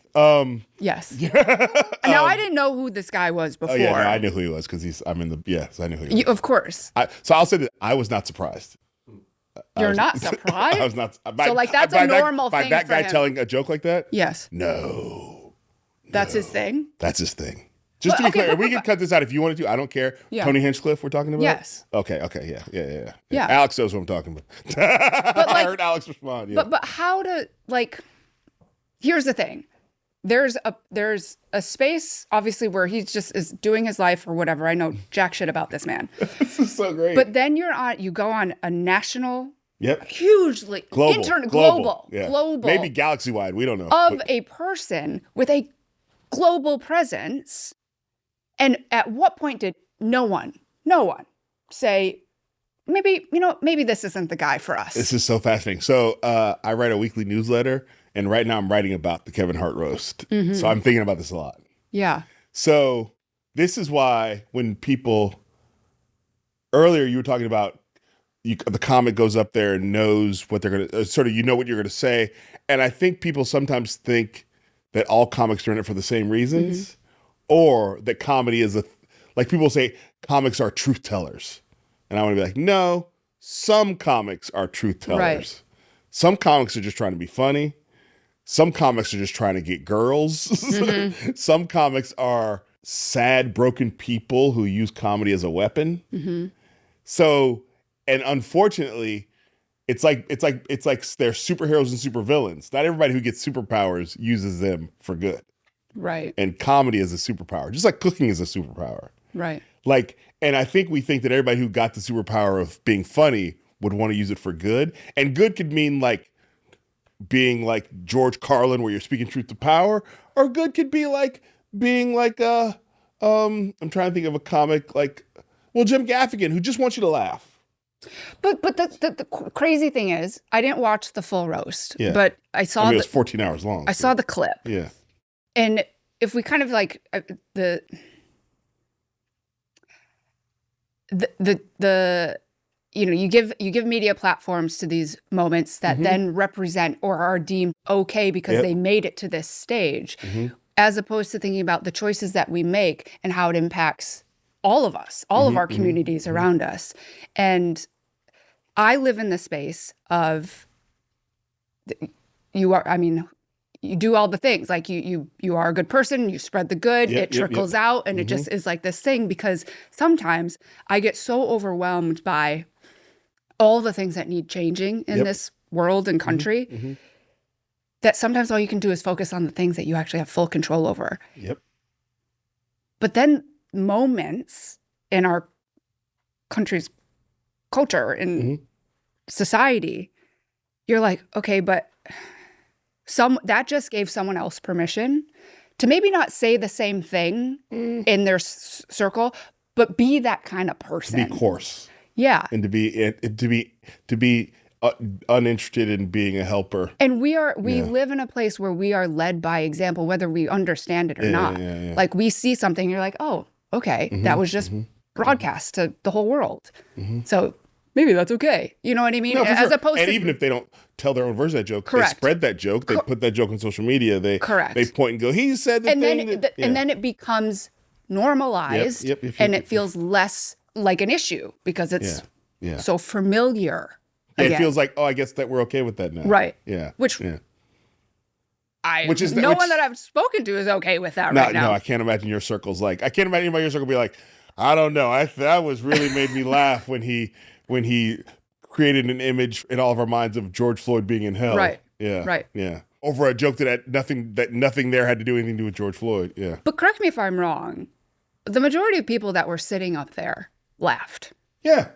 Yes. Now I didn't know who this guy was before. Oh yeah, no, I knew who he was because I knew who he was. Of course. So I'll say that I was not surprised. You're not surprised? I was not. So like that's a normal thing by that for guy him. telling a joke like that? Yes. No. That's his thing? That's his thing. Just to be clear, we can cut this out if you wanted to. I don't care. Yeah. Tony Hinchcliffe we're talking about? Yes. Okay, yeah. Alex knows what I'm talking about. But I heard Alex respond. Yeah. But how to, like, here's the thing. There's a space, obviously, where he just is doing his life or whatever. I know jack shit about this man. This is so great. But then you go on a national, hugely, global, global. Maybe galaxy-wide, we don't know. Of a person with a global presence. And at what point did no one say, maybe this isn't the guy for us? This is so fascinating. So I write a weekly newsletter, and right now I'm writing about the Kevin Hart roast. Mm-hmm. So I'm thinking about this a lot. Yeah. So this is why when people, earlier you were talking about the comic goes up there and knows what they're going to, sort of what you're going to say. And I think people sometimes think that all comics are in it for the same reasons. Mm-hmm. Or that comedy is like people say comics are truth tellers. And I want to be like, no, some comics are truth tellers. Right. Some comics are just trying to be funny. Some comics are just trying to get girls. Mm-hmm. Some comics are sad, broken people who use comedy as a weapon. Mm-hmm. So, and unfortunately, it's like they're superheroes and supervillains. Not everybody who gets superpowers uses them for good. Right. And comedy is a superpower, just like cooking is a superpower. Right. Like, and I think we think that everybody who got the superpower of being funny would want to use it for good. And good could mean like being like George Carlin, where you're speaking truth to power, or good could be like being like I'm trying to think of a comic like, well, Jim Gaffigan, who just wants you to laugh. But the crazy thing is, I didn't watch the full roast, but I saw it was 14 hours long. I saw the clip. Yeah. And if we kind of like the you give media platforms to these moments that mm-hmm. then represent or are deemed okay because they made it to this stage, mm-hmm. as opposed to thinking about the choices that we make and how it impacts all of us, all mm-hmm. of our communities mm-hmm. around us. And I live in the space of you do all the things, like you are a good person, you spread the good, it trickles out, and mm-hmm. it just is like this thing, because sometimes I get so overwhelmed by all the things that need changing in this world and country mm-hmm. Mm-hmm. that sometimes all you can do is focus on the things that you actually have full control over. Yep. But then moments in our country's culture and mm-hmm. society, you're like, okay, but that just gave someone else permission to maybe not say the same thing in their circle, but be that kind of person. To be coarse. Yeah. And to be uninterested in being a helper. And we live in a place where we are led by example, whether we understand it or not. Yeah. Like we see something, you're like, oh, okay, mm-hmm, that was just mm-hmm. broadcast to the whole world. Mm-hmm. So maybe that's okay. You know what I mean? No, As sure. opposed and to, even if they don't tell their own version of that joke, correct. They spread that joke, they put that joke on social media, they point and go, he said the and thing. And then it becomes normalized yep, and it feels less like an issue because it's so familiar. It feels like, oh, I guess that we're okay with that now. Right. Yeah. Which one that I've spoken to is okay with that right now. No, I can't imagine your circle's like, I can't imagine anybody in your circle be like, I don't know. That was really made me laugh when he created an image in all of our minds of George Floyd being in hell. Right. Yeah. Right. Yeah. Over a joke that nothing there had to do anything to do with George Floyd. Yeah. But correct me if I'm wrong. The majority of people that were sitting up there laughed. Yeah.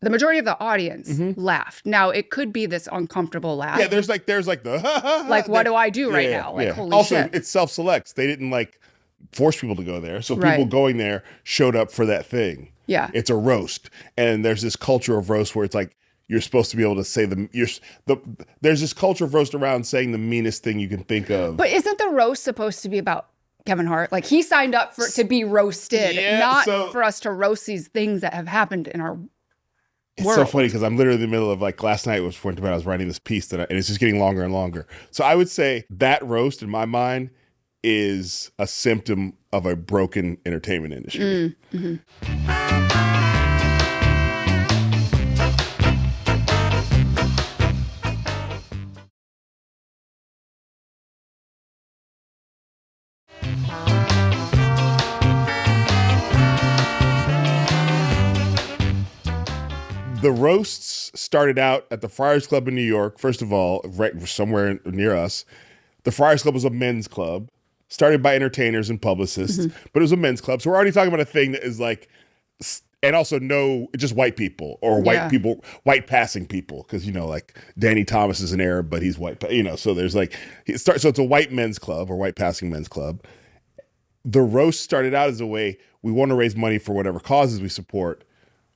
The majority of the audience mm-hmm. laughed. Now it could be this uncomfortable laugh. Yeah. There's like the like what do I do right now? Like holy also, shit. It self-selects. They didn't like force people to go there. So people going there showed up for that thing. Yeah. It's a roast. And there's this culture of roast where it's like, you're supposed to be able to say there's this culture of roast around saying the meanest thing you can think of. But isn't the roast supposed to be about Kevin Hart? Like he signed up to be roasted, not for us to roast these things that have happened in our world. It's so funny because I'm literally in the middle of like last night was when I was writing this piece and it's just getting longer and longer. So I would say that roast in my mind is a symptom of a broken entertainment industry. Mm-hmm. The roasts started out at the Friars Club in New York, first of all, right somewhere near us. The Friars Club was a men's club, started by entertainers and publicists, but it was a men's club. So we're already talking about a thing that is like, and also just white people or white people, white passing people. Because, like Danny Thomas is an Arab, but he's white, so there's like, so it's a white men's club or white passing men's club. The roast started out as a way, we want to raise money for whatever causes we support.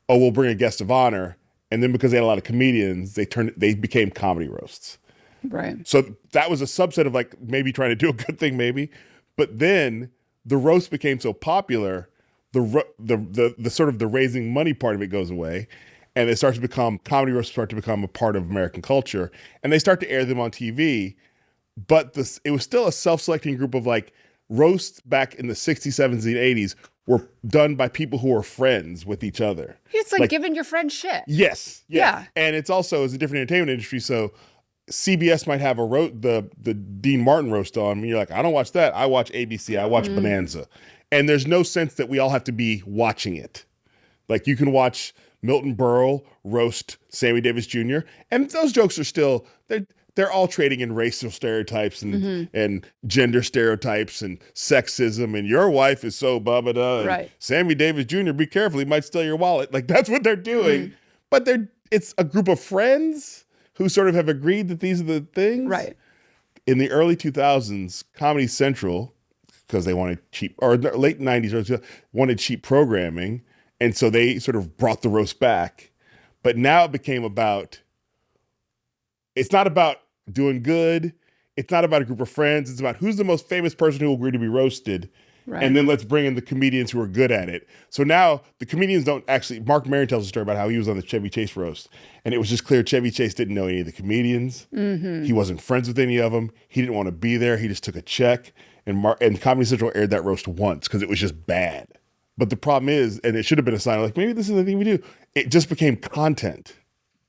Oh, we'll bring a guest of honor. And then because they had a lot of comedians, they became comedy roasts. Right. So that was a subset of like maybe trying to do a good thing, maybe. But then the roast became so popular, the sort of the raising money part of it goes away. And comedy roasts start to become a part of American culture. And they start to air them on TV. But it was still a self-selecting group of like roasts back in the 60s, 70s, and 80s were done by people who were friends with each other. It's like giving your friend shit. Yes. Yeah. And it's also, it's a different entertainment industry. So CBS might have the Dean Martin roast on, and you're like, I don't watch that. I watch ABC. I watch Bonanza. And there's no sense that we all have to be watching it. Like you can watch Milton Berle roast Sammy Davis Jr. And those jokes are still, they're all trading in racial stereotypes and gender stereotypes and sexism and your wife is so blah-blah-blah. Right. Sammy Davis Jr., be careful, he might steal your wallet. Like that's what they're doing. But it's a group of friends who sort of have agreed that these are the things. Right. In the early 2000s, Comedy Central, because they wanted cheap, or late 90s, wanted cheap programming. And so they sort of brought the roast back. But now it became it's not about doing good. It's not about a group of friends. It's about who's the most famous person who will agree to be roasted. Right. And then let's bring in the comedians who are good at it. So now the comedians don't actually, Mark Maron tells a story about how he was on the Chevy Chase roast. And it was just clear Chevy Chase didn't know any of the comedians. He wasn't friends with any of them. He didn't want to be there. He just took a check. And Comedy Central aired that roast once because it was just bad. But the problem is, and it should have been a sign like, maybe this is the thing we do. It just became content.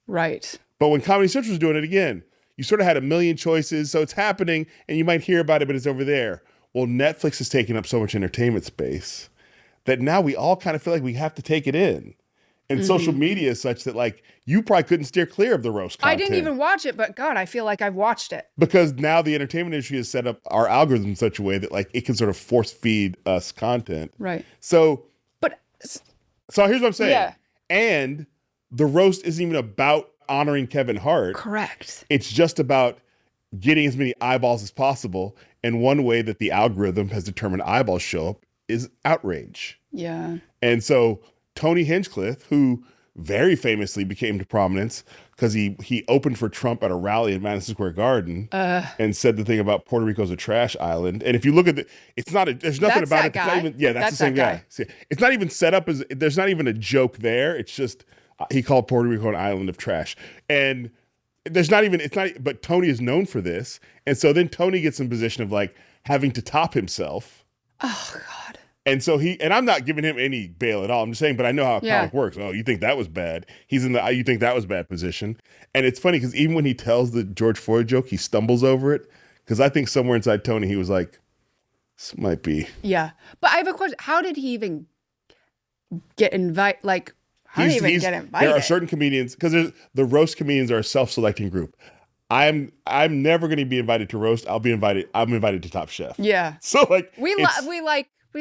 Right. But when Comedy Central was doing it again, you sort of had a million choices. So it's happening and you might hear about it, but it's over there. Well, Netflix has taken up so much entertainment space that now we all kind of feel like we have to take it in. And social media is such that like you probably couldn't steer clear of the roast content. I didn't even watch it, but God, I feel like I've watched it. Because now the entertainment industry has set up our algorithm in such a way that like it can sort of force feed us content. Right. So here's what I'm saying. Yeah. And the roast isn't even about honoring Kevin Hart. Correct. It's just about getting as many eyeballs as possible. And one way that the algorithm has determined eyeballs show up is outrage. Yeah. And so Tony Hinchcliffe, who very famously became to prominence because he opened for Trump at a rally in Madison Square Garden and said the thing about Puerto Rico's a trash island. And if you look at there's nothing about it. Guy. That's the same guy. See, it's not even set up there's not even a joke there. It's just he called Puerto Rico an island of trash. And but Tony is known for this. And so then Tony gets in position of like having to top himself. Oh God. And so and I'm not giving him any bail at all. I'm just saying, but I know how a comic works. Oh, you think that was bad? He's in you think that was bad position. And it's funny because even when he tells the George Floyd joke, he stumbles over it. Because I think somewhere inside Tony, he was like, this might be. Yeah. But I have a question. How did he even get invited? Like, how did he even get invited? There are certain comedians, because the roast comedians are a self-selecting group. I'm never going to be invited to roast. I'm invited to Top Chef. Yeah. So like we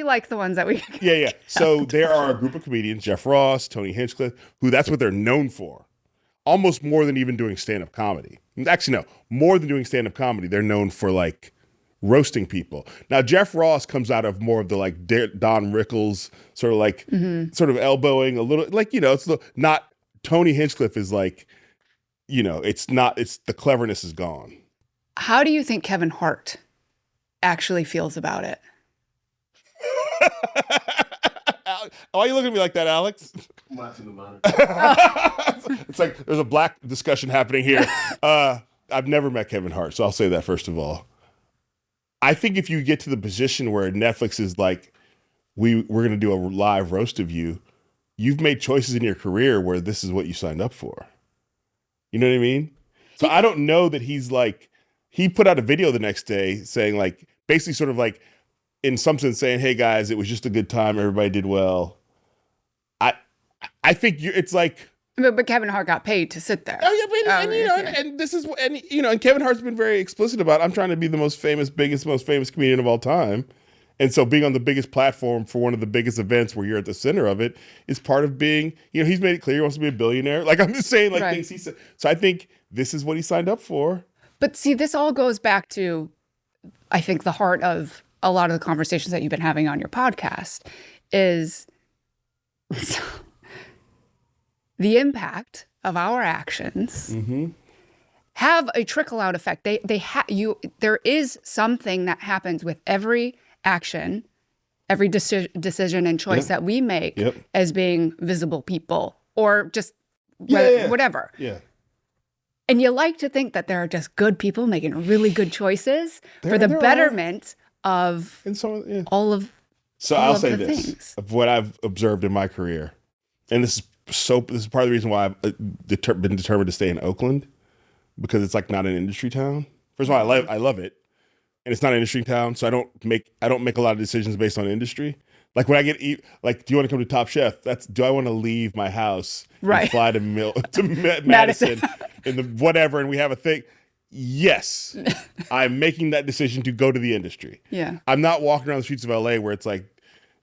like the ones that we Yeah. So there are a group of comedians, Jeff Ross, Tony Hinchcliffe, who that's what they're known for. Almost more than even doing stand-up comedy. Actually, no, more than doing stand-up comedy, they're known for like roasting people. Now, Jeff Ross comes out of more of the like Don Rickles sort of like sort of elbowing a little, like, it's not, Tony Hinchcliffe is like, it's the cleverness is gone. How do you think Kevin Hart actually feels about it? Why are you looking at me like that, Alex? I'm watching the monitor. It's like there's a black discussion happening here. I've never met Kevin Hart, so I'll say that first of all. I think if you get to the position where Netflix is like, we're going to do a live roast of you, you've made choices in your career where this is what you signed up for. You know what I mean? So I don't know that he's like, he put out a video the next day saying like, basically sort of like, in some sense saying, hey guys, it was just a good time. Everybody did well. I think it's like But Kevin Hart got paid to sit there. Oh yeah, and this is and Kevin Hart's been very explicit about I'm trying to be the most famous comedian of all time. And so being on the biggest platform for one of the biggest events where you're at the center of it is part of being, he's made it clear he wants to be a billionaire. Like I'm just saying things he said. So I think this is what he signed up for. But see, this all goes back to, I think, the heart of a lot of the conversations that you've been having on your podcast is the impact of our actions have a trickle-out effect. There is something that happens with every action, every decision and choice that we make as being visible people or just whatever. Yeah. And you like to think that there are just good people making really good choices for the betterment of all of So all I'll of say the this, things. of what I've observed in my career, and this is part of the reason why I've been determined to stay in Oakland, because it's like not an industry town. First of all, I love it. And it's not an industry town, so I don't make a lot of decisions based on industry. Like when I do you want to come to Top Chef? Do I want to leave my house and fly to Madison in the whatever, and we have a thing? Yes, I'm making that decision to go to the industry. Yeah, I'm not walking around the streets of LA where it's like,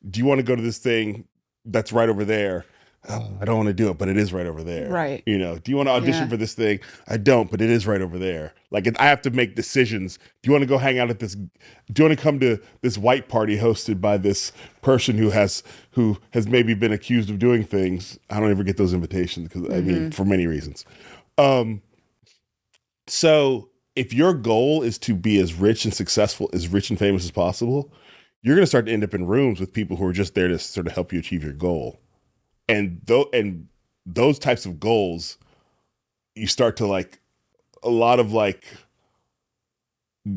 do you want to go to this thing that's right over there? Oh, I don't want to do it, but it is right over there. Right. Do you want to audition for this thing? I don't, but it is right over there. Like I have to make decisions. Do you want to go hang out at this? Do you want to come to this white party hosted by this person who has maybe been accused of doing things? I don't ever get those invitations because I mean, for many reasons. So if your goal is to be as rich and successful, as rich and famous as possible, you're going to start to end up in rooms with people who are just there to sort of help you achieve your goal. And those types of goals, you start to a lot of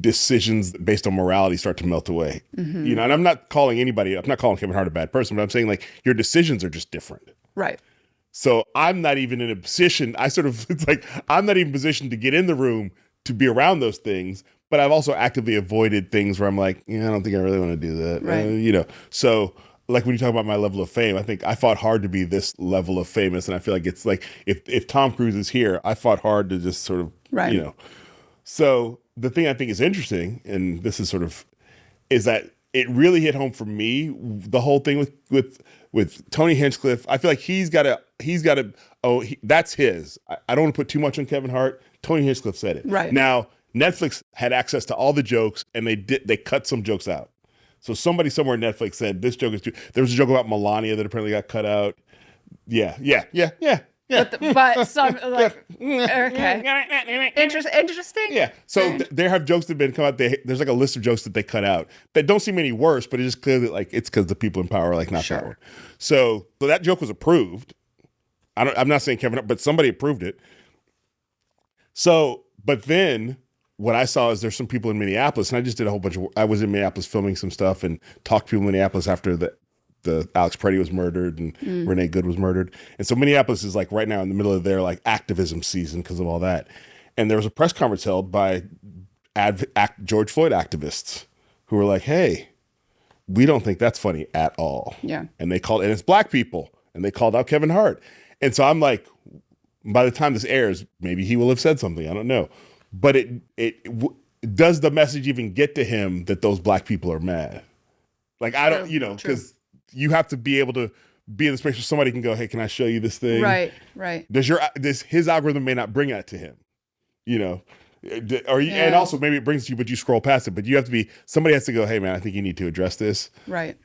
decisions based on morality start to melt away. And I'm not calling Kevin Hart a bad person, but I'm saying your decisions are just different. Right. So I'm not even in a position, I'm not even positioned to get in the room to be around those things, but I've also actively avoided things where I'm like, I don't think I really want to do that. Right. So like when you talk about my level of fame, I think I fought hard to be this level of famous. And I feel like it's like, if Tom Cruise is here, I fought hard to just sort of, So the thing I think is interesting, and this is is that it really hit home for me, the whole thing with Tony Hinchcliffe. I feel like that's his. I don't want to put too much on Kevin Hart. Tony Hinchcliffe said it. Right. Now, Netflix had access to all the jokes, and they cut some jokes out. So somebody somewhere at Netflix said, this joke is too... There was a joke about Melania that apparently got cut out. Yeah. But some, okay. Interesting. Yeah. So there have jokes that have been come out. There's a list of jokes that they cut out that don't seem any worse, but it's just clear that it's because the people in power are not that one. So that joke was approved. I'm not saying Kevin, but somebody approved it. So, but then... what I saw is there's some people in Minneapolis, and I just did a whole bunch of. I was in Minneapolis filming some stuff and talked to people in Minneapolis after the Alex Preddy was murdered and Renee Good was murdered, and so Minneapolis is right now in the middle of their activism season because of all that. And there was a press conference held by George Floyd activists who were like, "Hey, we don't think that's funny at all." Yeah, and it's black people, and they called out Kevin Hart, and so I'm like, by the time this airs, maybe he will have said something. I don't know. But does the message even get to him that those black people are mad? I don't, because you have to be able to be in the space where somebody can go, hey, can I show you this thing? Right. His algorithm may not bring that to him, and also maybe it brings to you, but you scroll past it. But you have to somebody has to go, hey man, I think you need to address this. Right.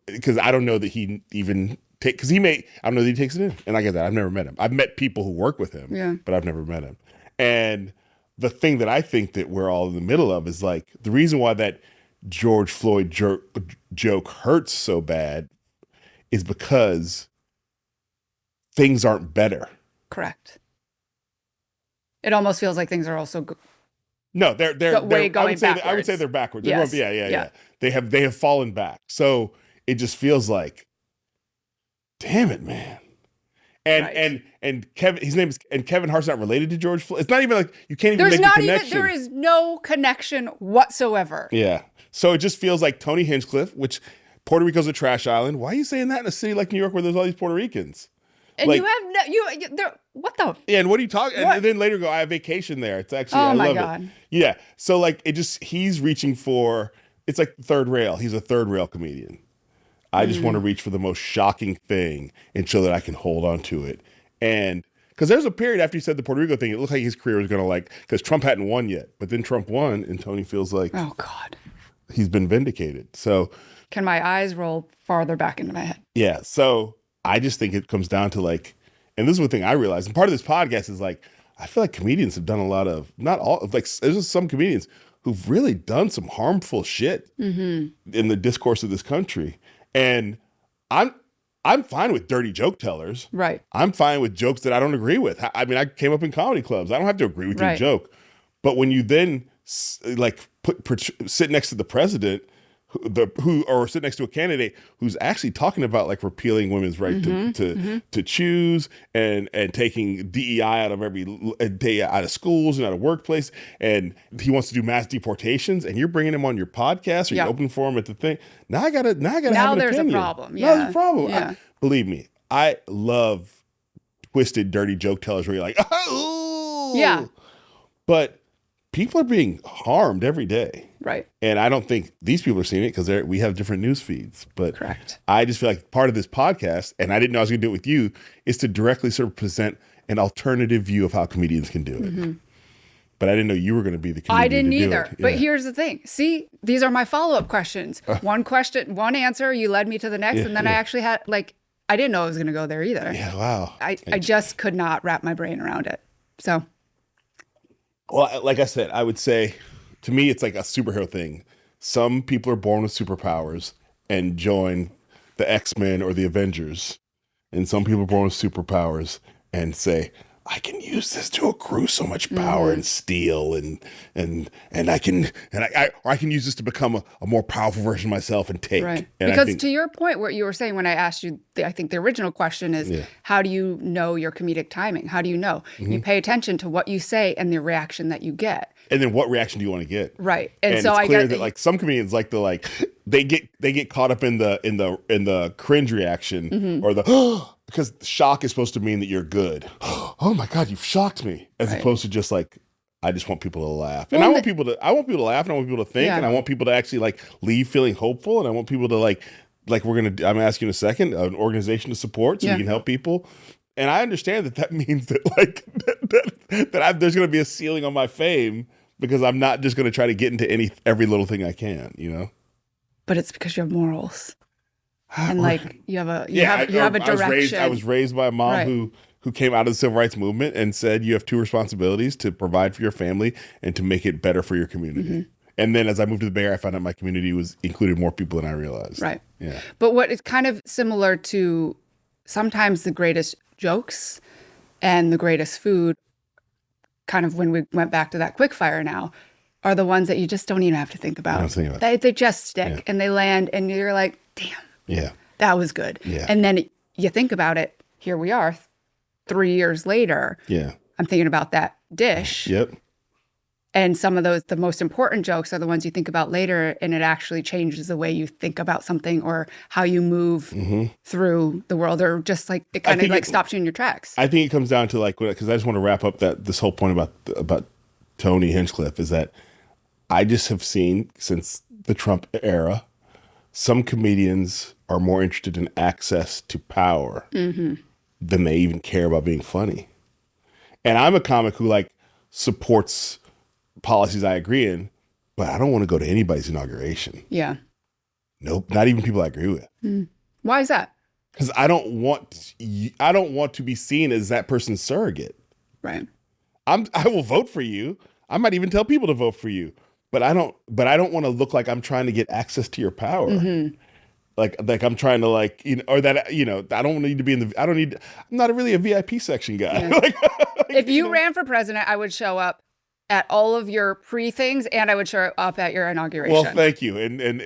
Because I don't know that he even I don't know that he takes it in. And I get that. I've never met him. I've met people who work with him, but I've never met him. And the thing that I think that we're all in the middle of is the reason why that George Floyd joke hurts so bad is because things aren't better. Correct. It almost feels like things are also No, they're going backwards. I would say they're backwards. Yes. Yeah. They have fallen back. So it just feels like, damn it, man. And Kevin, his name is, and Kevin Hart's not related to George Floyd. It's not even you can't even make the connection. There is no connection whatsoever. Yeah. So it just feels like Tony Hinchcliffe, which Puerto Rico's a trash island. Why are you saying that in a city like New York where there's all these Puerto Ricans? And like, what the? Yeah, and what are you talking? And then later go, I have vacation there. It's actually, oh I my love God. it. Yeah. So like, he's reaching for, it's like third rail. He's a third rail comedian. I just want to reach for the most shocking thing and show that I can hold on to it. And because there's a period after he said the Puerto Rico thing, it looked like his career was going to because Trump hadn't won yet, but then Trump won and Tony feels like, oh God, he's been vindicated. So can my eyes roll farther back into my head? Yeah. So I just think it comes down to and this is one thing I realized, and part of this podcast is I feel like comedians have done a lot of, not all, there's just some comedians who've really done some harmful shit in the discourse of this country. And I'm fine with dirty joke tellers. Right. I'm fine with jokes that I don't agree with. I mean, I came up in comedy clubs. I don't have to agree with your joke. But when you then sit next to the president, or sit next to a candidate who's actually talking about repealing women's right to choose and taking DEI out of every day, out of schools and out of workplace, and he wants to do mass deportations, and you're bringing him on your podcast or you open for him at the thing. Now I gotta have an opinion. Now there's a problem. Yeah. Now there's a problem. Yeah. Believe me, I love twisted, dirty joke tellers where you're like, oh, yeah, but people are being harmed every day. Right. And I don't think these people are seeing it because we have different news feeds. But correct. I just feel like part of this podcast, and I didn't know I was going to do it with you, is to directly sort of present an alternative view of how comedians can do it. But I didn't know you were going to be the comedian. I didn't to do either. it. But here's the thing. See, these are my follow-up questions. One question, one answer, you led me to the next. And then I actually had, I didn't know I was going to go there either. Yeah, wow. I just could not wrap my brain around it. So. Well, like I said, I would say, to me, it's like a superhero thing. Some people are born with superpowers and join the X-Men or the Avengers. And some people are born with superpowers and say, I can use this to accrue so much power and steal and I can use this to become a more powerful version of myself and take. Right. And because to your point, what you were saying when I asked you, I think the original question is, how do you know your comedic timing? How do you know? You pay attention to what you say and the reaction that you get. And then what reaction do you want to get? Right. And so it's clear that some comedians they get caught up in the cringe reaction or the because shock is supposed to mean that you're good. Oh my God, you've shocked me. As opposed to just I just want people to laugh. And I want people to laugh and I want people to think and I want people to actually leave feeling hopeful and I want people to I'm asking in a second, an organization to support so we can help people. And I understand that means that there's going to be a ceiling on my fame because I'm not just going to try to get into every little thing I can, But it's because you have morals. And you have a direction. I was raised by a mom who came out of the civil rights movement and said you have two responsibilities: to provide for your family and to make it better for your community. And then as I moved to the Bay Area, I found out my community included more people than I realized. Right. Yeah. But what is kind of similar to sometimes the greatest jokes and the greatest food, kind of when we went back to that quick fire now, are the ones that you just don't even have to think about. I don't think about They just stick and they land and you're like, damn. Yeah. That was good. Yeah. And then you think about it, here we are 3 years later. Yeah. I'm thinking about that dish. Yep. And some of the most important jokes are the ones you think about later, and it actually changes the way you think about something or how you move through the world, or just it kind of stops you in your tracks. I think it comes down to because I just want to wrap up this whole point about Tony Hinchcliffe is that I just have seen since the Trump era, some comedians are more interested in access to power than they even care about being funny. And I'm a comic who supports policies I agree in, but I don't want to go to anybody's inauguration. Yeah. Nope, not even people I agree with. Why is that? Because I don't want to be seen as that person's surrogate. Right. I will vote for you. I might even tell people to vote for you. But I don't want to look like I'm trying to get access to your power. Like I'm trying to or that, I don't need to be I'm not really a VIP section guy. Yeah. If you ran for president, I would show up at all of your pre-things and I would show up at your inauguration. Well, thank you. And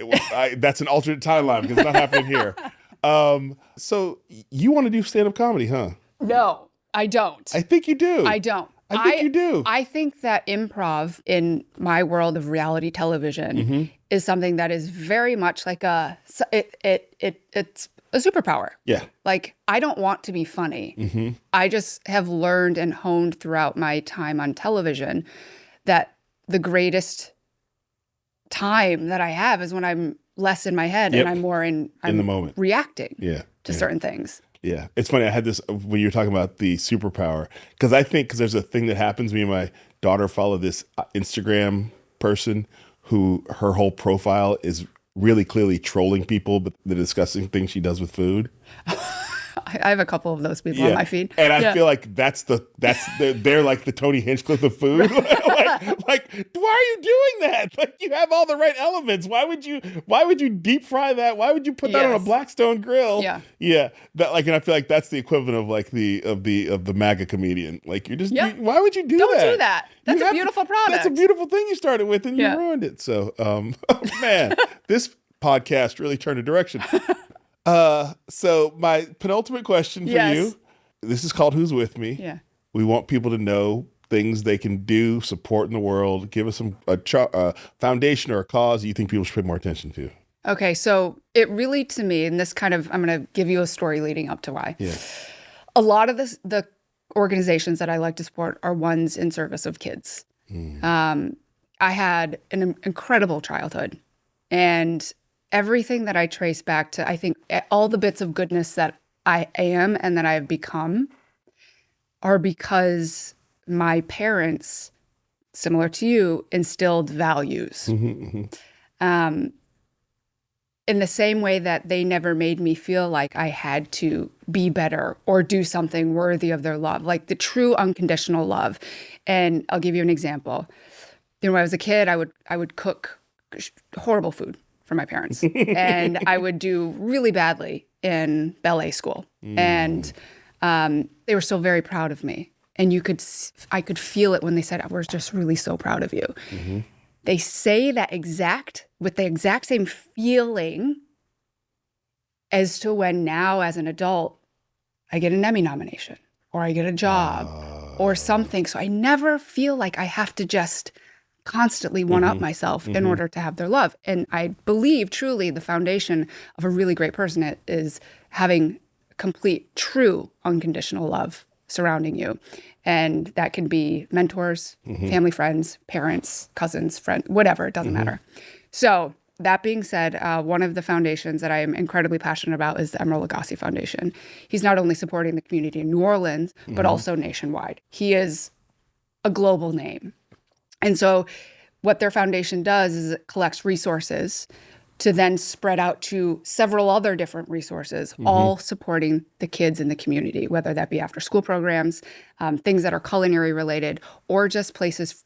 that's an alternate timeline because it's not happening here. So you want to do stand-up comedy, huh? No, I don't. I think you do. I don't. I think you do. I think that improv in my world of reality television is something that is very much it's a superpower. Yeah. Like, I don't want to be funny. I just have learned and honed throughout my time on television that the greatest time that I have is when I'm less in my head and I'm more in the moment, reacting to certain things. Yeah. It's funny. I had this when you were talking about the superpower, because there's a thing that happens. Me and my daughter follow this Instagram person who her whole profile is really clearly trolling people, but the disgusting things she does with food. I have a couple of those people on my feed. And I feel like they're like the Tony Hinchcliffe of food. like, why are you doing that? Like, you have all the right elements. Why would you deep fry that? Why would you put that on a Blackstone grill? Yeah. Yeah. That, like, and I feel like that's the equivalent of like the MAGA comedian. Like, you're just why would you do that? Don't do that. That's a beautiful product. That's a beautiful thing you started with and you ruined it. So man, this podcast really turned a direction. So my penultimate question for you, this is called Who's With Me? Yeah. We want people to know things they can do, support in the world. Give us a foundation or a cause you think people should pay more attention to. Okay. So it really, to me, and this kind of, I'm going to give you a story leading up to why. Yeah. A lot of the organizations that I like to support are ones in service of kids. I had an incredible childhood, and everything that I trace back to, I think all the bits of goodness that I am and that I have become are because my parents, similar to you, instilled values. In the same way that they never made me feel like I had to be better or do something worthy of their love, like the true unconditional love. And I'll give you an example. When I was a kid, I would cook horrible food for my parents. And I would do really badly in ballet school. And they were still very proud of me. And I could feel it when they said, we're just really so proud of you. They say that with the exact same feeling as to when now as an adult, I get an Emmy nomination or I get a job or something. So I never feel like I have to just constantly one-up myself in order to have their love. And I believe truly the foundation of a really great person is having complete, true, unconditional love surrounding you. And that can be mentors, family, friends, parents, cousins, friends, whatever, it doesn't matter. So that being said, one of the foundations that I am incredibly passionate about is the Emeril Lagasse Foundation. He's not only supporting the community in New Orleans, but also nationwide. He is a global name. And so what their foundation does is it collects resources to then spread out to several other different resources, all supporting the kids in the community, whether that be after school programs, things that are culinary related, or just places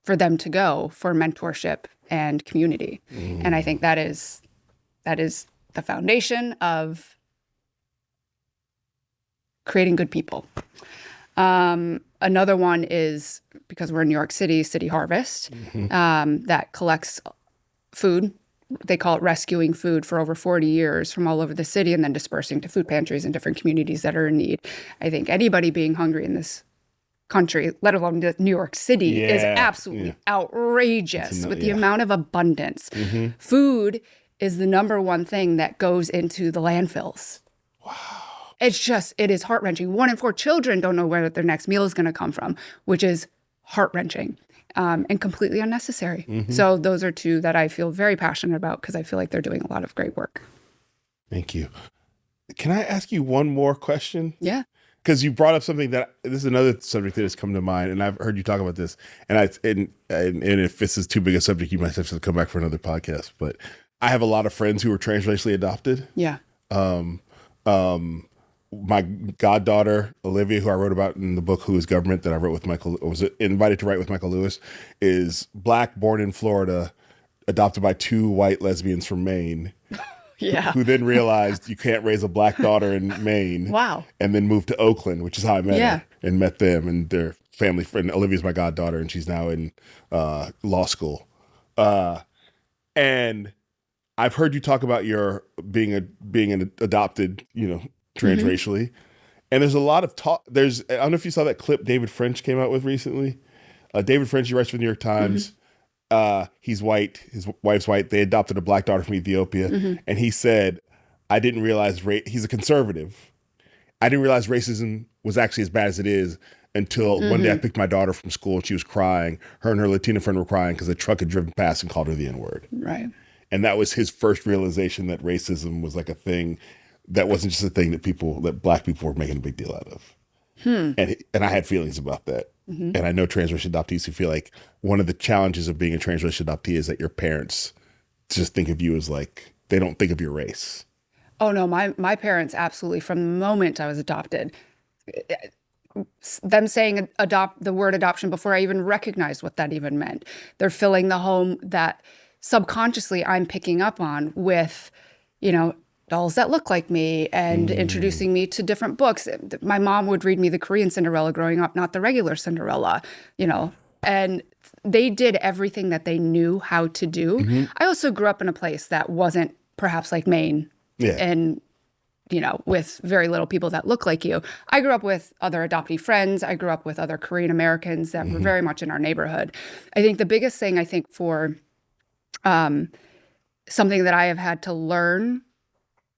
for them to go for mentorship and community. And I think that is the foundation of creating good people. Another one is, because we're in New York City, City Harvest, that collects food. They call it rescuing food for over 40 years from all over the city and then dispersing to food pantries in different communities that are in need. I think anybody being hungry in this country, let alone New York City, is absolutely outrageous with the amount of abundance. Food is the number one thing that goes into the landfills. Wow. It is heart-wrenching. 1 in 4 children don't know where their next meal is going to come from, which is heart-wrenching and completely unnecessary. So those are two that I feel very passionate about because I feel like they're doing a lot of great work. Thank you. Can I ask you one more question? Yeah. Because you brought up something this is another subject that has come to mind, and I've heard you talk about this. And if this is too big a subject, you might have to come back for another podcast. But I have a lot of friends who are transracially adopted. Yeah. My goddaughter, Olivia, who I wrote about in the book Who is Government, that I wrote with was invited to write with Michael Lewis, is Black, born in Florida, adopted by 2 white lesbians from Maine. Yeah. Who then realized you can't raise a Black daughter in Maine. Wow. And then moved to Oakland, which is how I met her and met them and their family friend. Olivia's my goddaughter, and she's now in law school. And I've heard you talk about your being an adopted, transracially. And there's a lot of talk. I don't know if you saw that clip David French came out with recently. David French, he writes for the New York Times. He's white. His wife's white. They adopted a Black daughter from Ethiopia. And he said, I didn't realize he's a conservative. I didn't realize racism was actually as bad as it is until one day I picked my daughter from school and she was crying. Her and her Latina friend were crying because a truck had driven past and called her the N-word. Right. And that was his first realization that racism was like a thing that wasn't just a thing that Black people were making a big deal out of. And I had feelings about that. And I know transracial adoptees who feel like one of the challenges of being a transracial adoptee is that your parents just think of you as like, they don't think of your race. Oh no, my parents absolutely, from the moment I was adopted, them saying the word adoption before I even recognized what that even meant. They're filling the home that subconsciously I'm picking up on with, dolls that look like me and introducing me to different books. My mom would read me the Korean Cinderella growing up, not the regular Cinderella, and they did everything that they knew how to do. I also grew up in a place that wasn't perhaps like Maine and, with very little people that look like you. I grew up with other adoptee friends. I grew up with other Korean Americans that were very much in our neighborhood. I think the biggest thing for something that I have had to learn,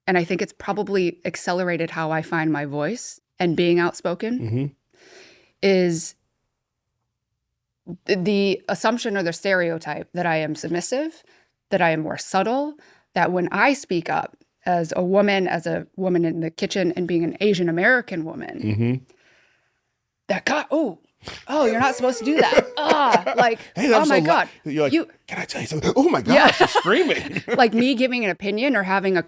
and I think it's probably accelerated how I find my voice and being outspoken, is the assumption or the stereotype that I am submissive, that I am more subtle, that when I speak up as a woman in the kitchen and being an Asian American woman, that God, oh, you're not supposed to do that. Hey, oh my God. You're like, can I tell you something? Oh my gosh, she's screaming. Like me giving an opinion or having a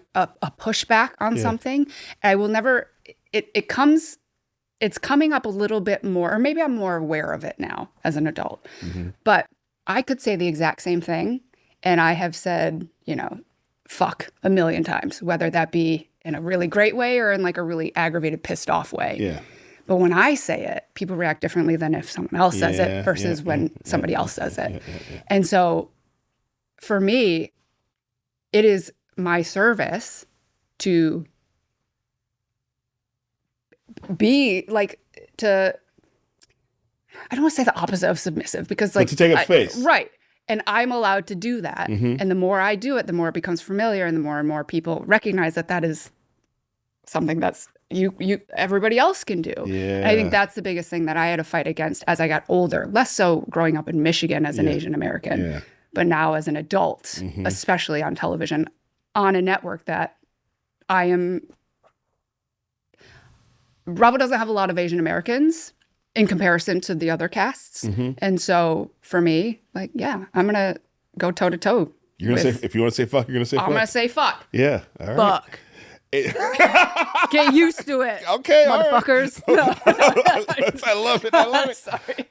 pushback on something, I will never, it's coming up a little bit more, or maybe I'm more aware of it now as an adult. But I could say the exact same thing. And I have said, fuck a million times, whether that be in a really great way or in like a really aggravated, pissed off way. Yeah. But when I say it, people react differently than if someone else says it versus when somebody else says it. And so for me, it is my service to be like, I don't want to say the opposite of submissive because like. But to take up space. Right. And I'm allowed to do that. And the more I do it, the more it becomes familiar and the more people recognize that is something that's everybody else can do. And I think that's the biggest thing that I had to fight against as I got older, less so growing up in Michigan as an Asian American, but now as an adult, especially on television, on a network that Bravo doesn't have a lot of Asian Americans in comparison to the other casts. And so for me, like, I'm going to go toe to toe. You're going to say, if you want to say fuck, you're going to say fuck? I'm going to say fuck. Yeah. All right. Fuck. Get used to it. Okay. Motherfuckers. Right. I love it. Sorry.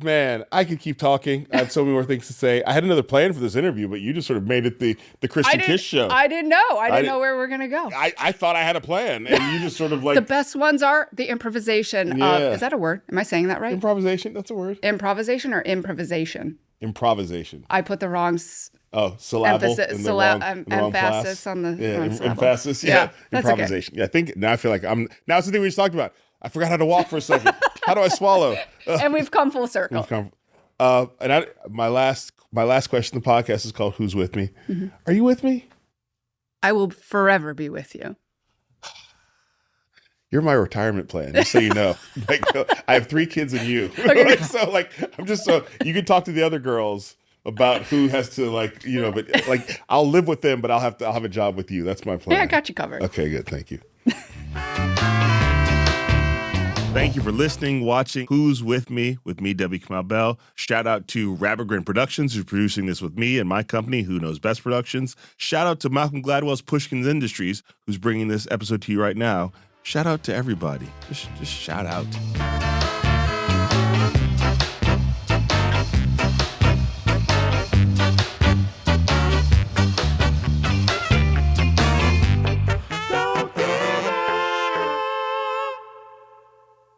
Man, I could keep talking. I have so many more things to say. I had another plan for this interview, but you just sort of made it the Kristen Kish show. I didn't know. I didn't know where we're going to go. I thought I had a plan, and you just sort of like. The best ones are the improvisation of, is that a word? Am I saying that right? Improvisation, that's a word. Improvisation or improvisation? Improvisation. I put the wrong syllable emphasis on the emphasis. Yeah, improvisation. Okay. Yeah, I think now I feel like now it's the thing we just talked about. I forgot how to walk for a second. How do I swallow? And we've come full circle. My last question of the podcast is called "Who's with me?" Are you with me? I will forever be with you. You're my retirement plan, just so you know. Like, I have 3 kids and you. Okay. So like, I'm just so you can talk to the other girls about who has to but like I'll live with them, but I'll have a job with you. That's my plan. Yeah, I got you covered. Okay, good. Thank you. Thank you for listening, watching Who's With Me, Debbie Kamau Bell. Shout out to Rabbit Grin Productions, who's producing this with me and my company, Who Knows Best Productions. Shout out to Malcolm Gladwell's Pushkin's Industries, who's bringing this episode to you right now. Shout out to everybody. Just shout out.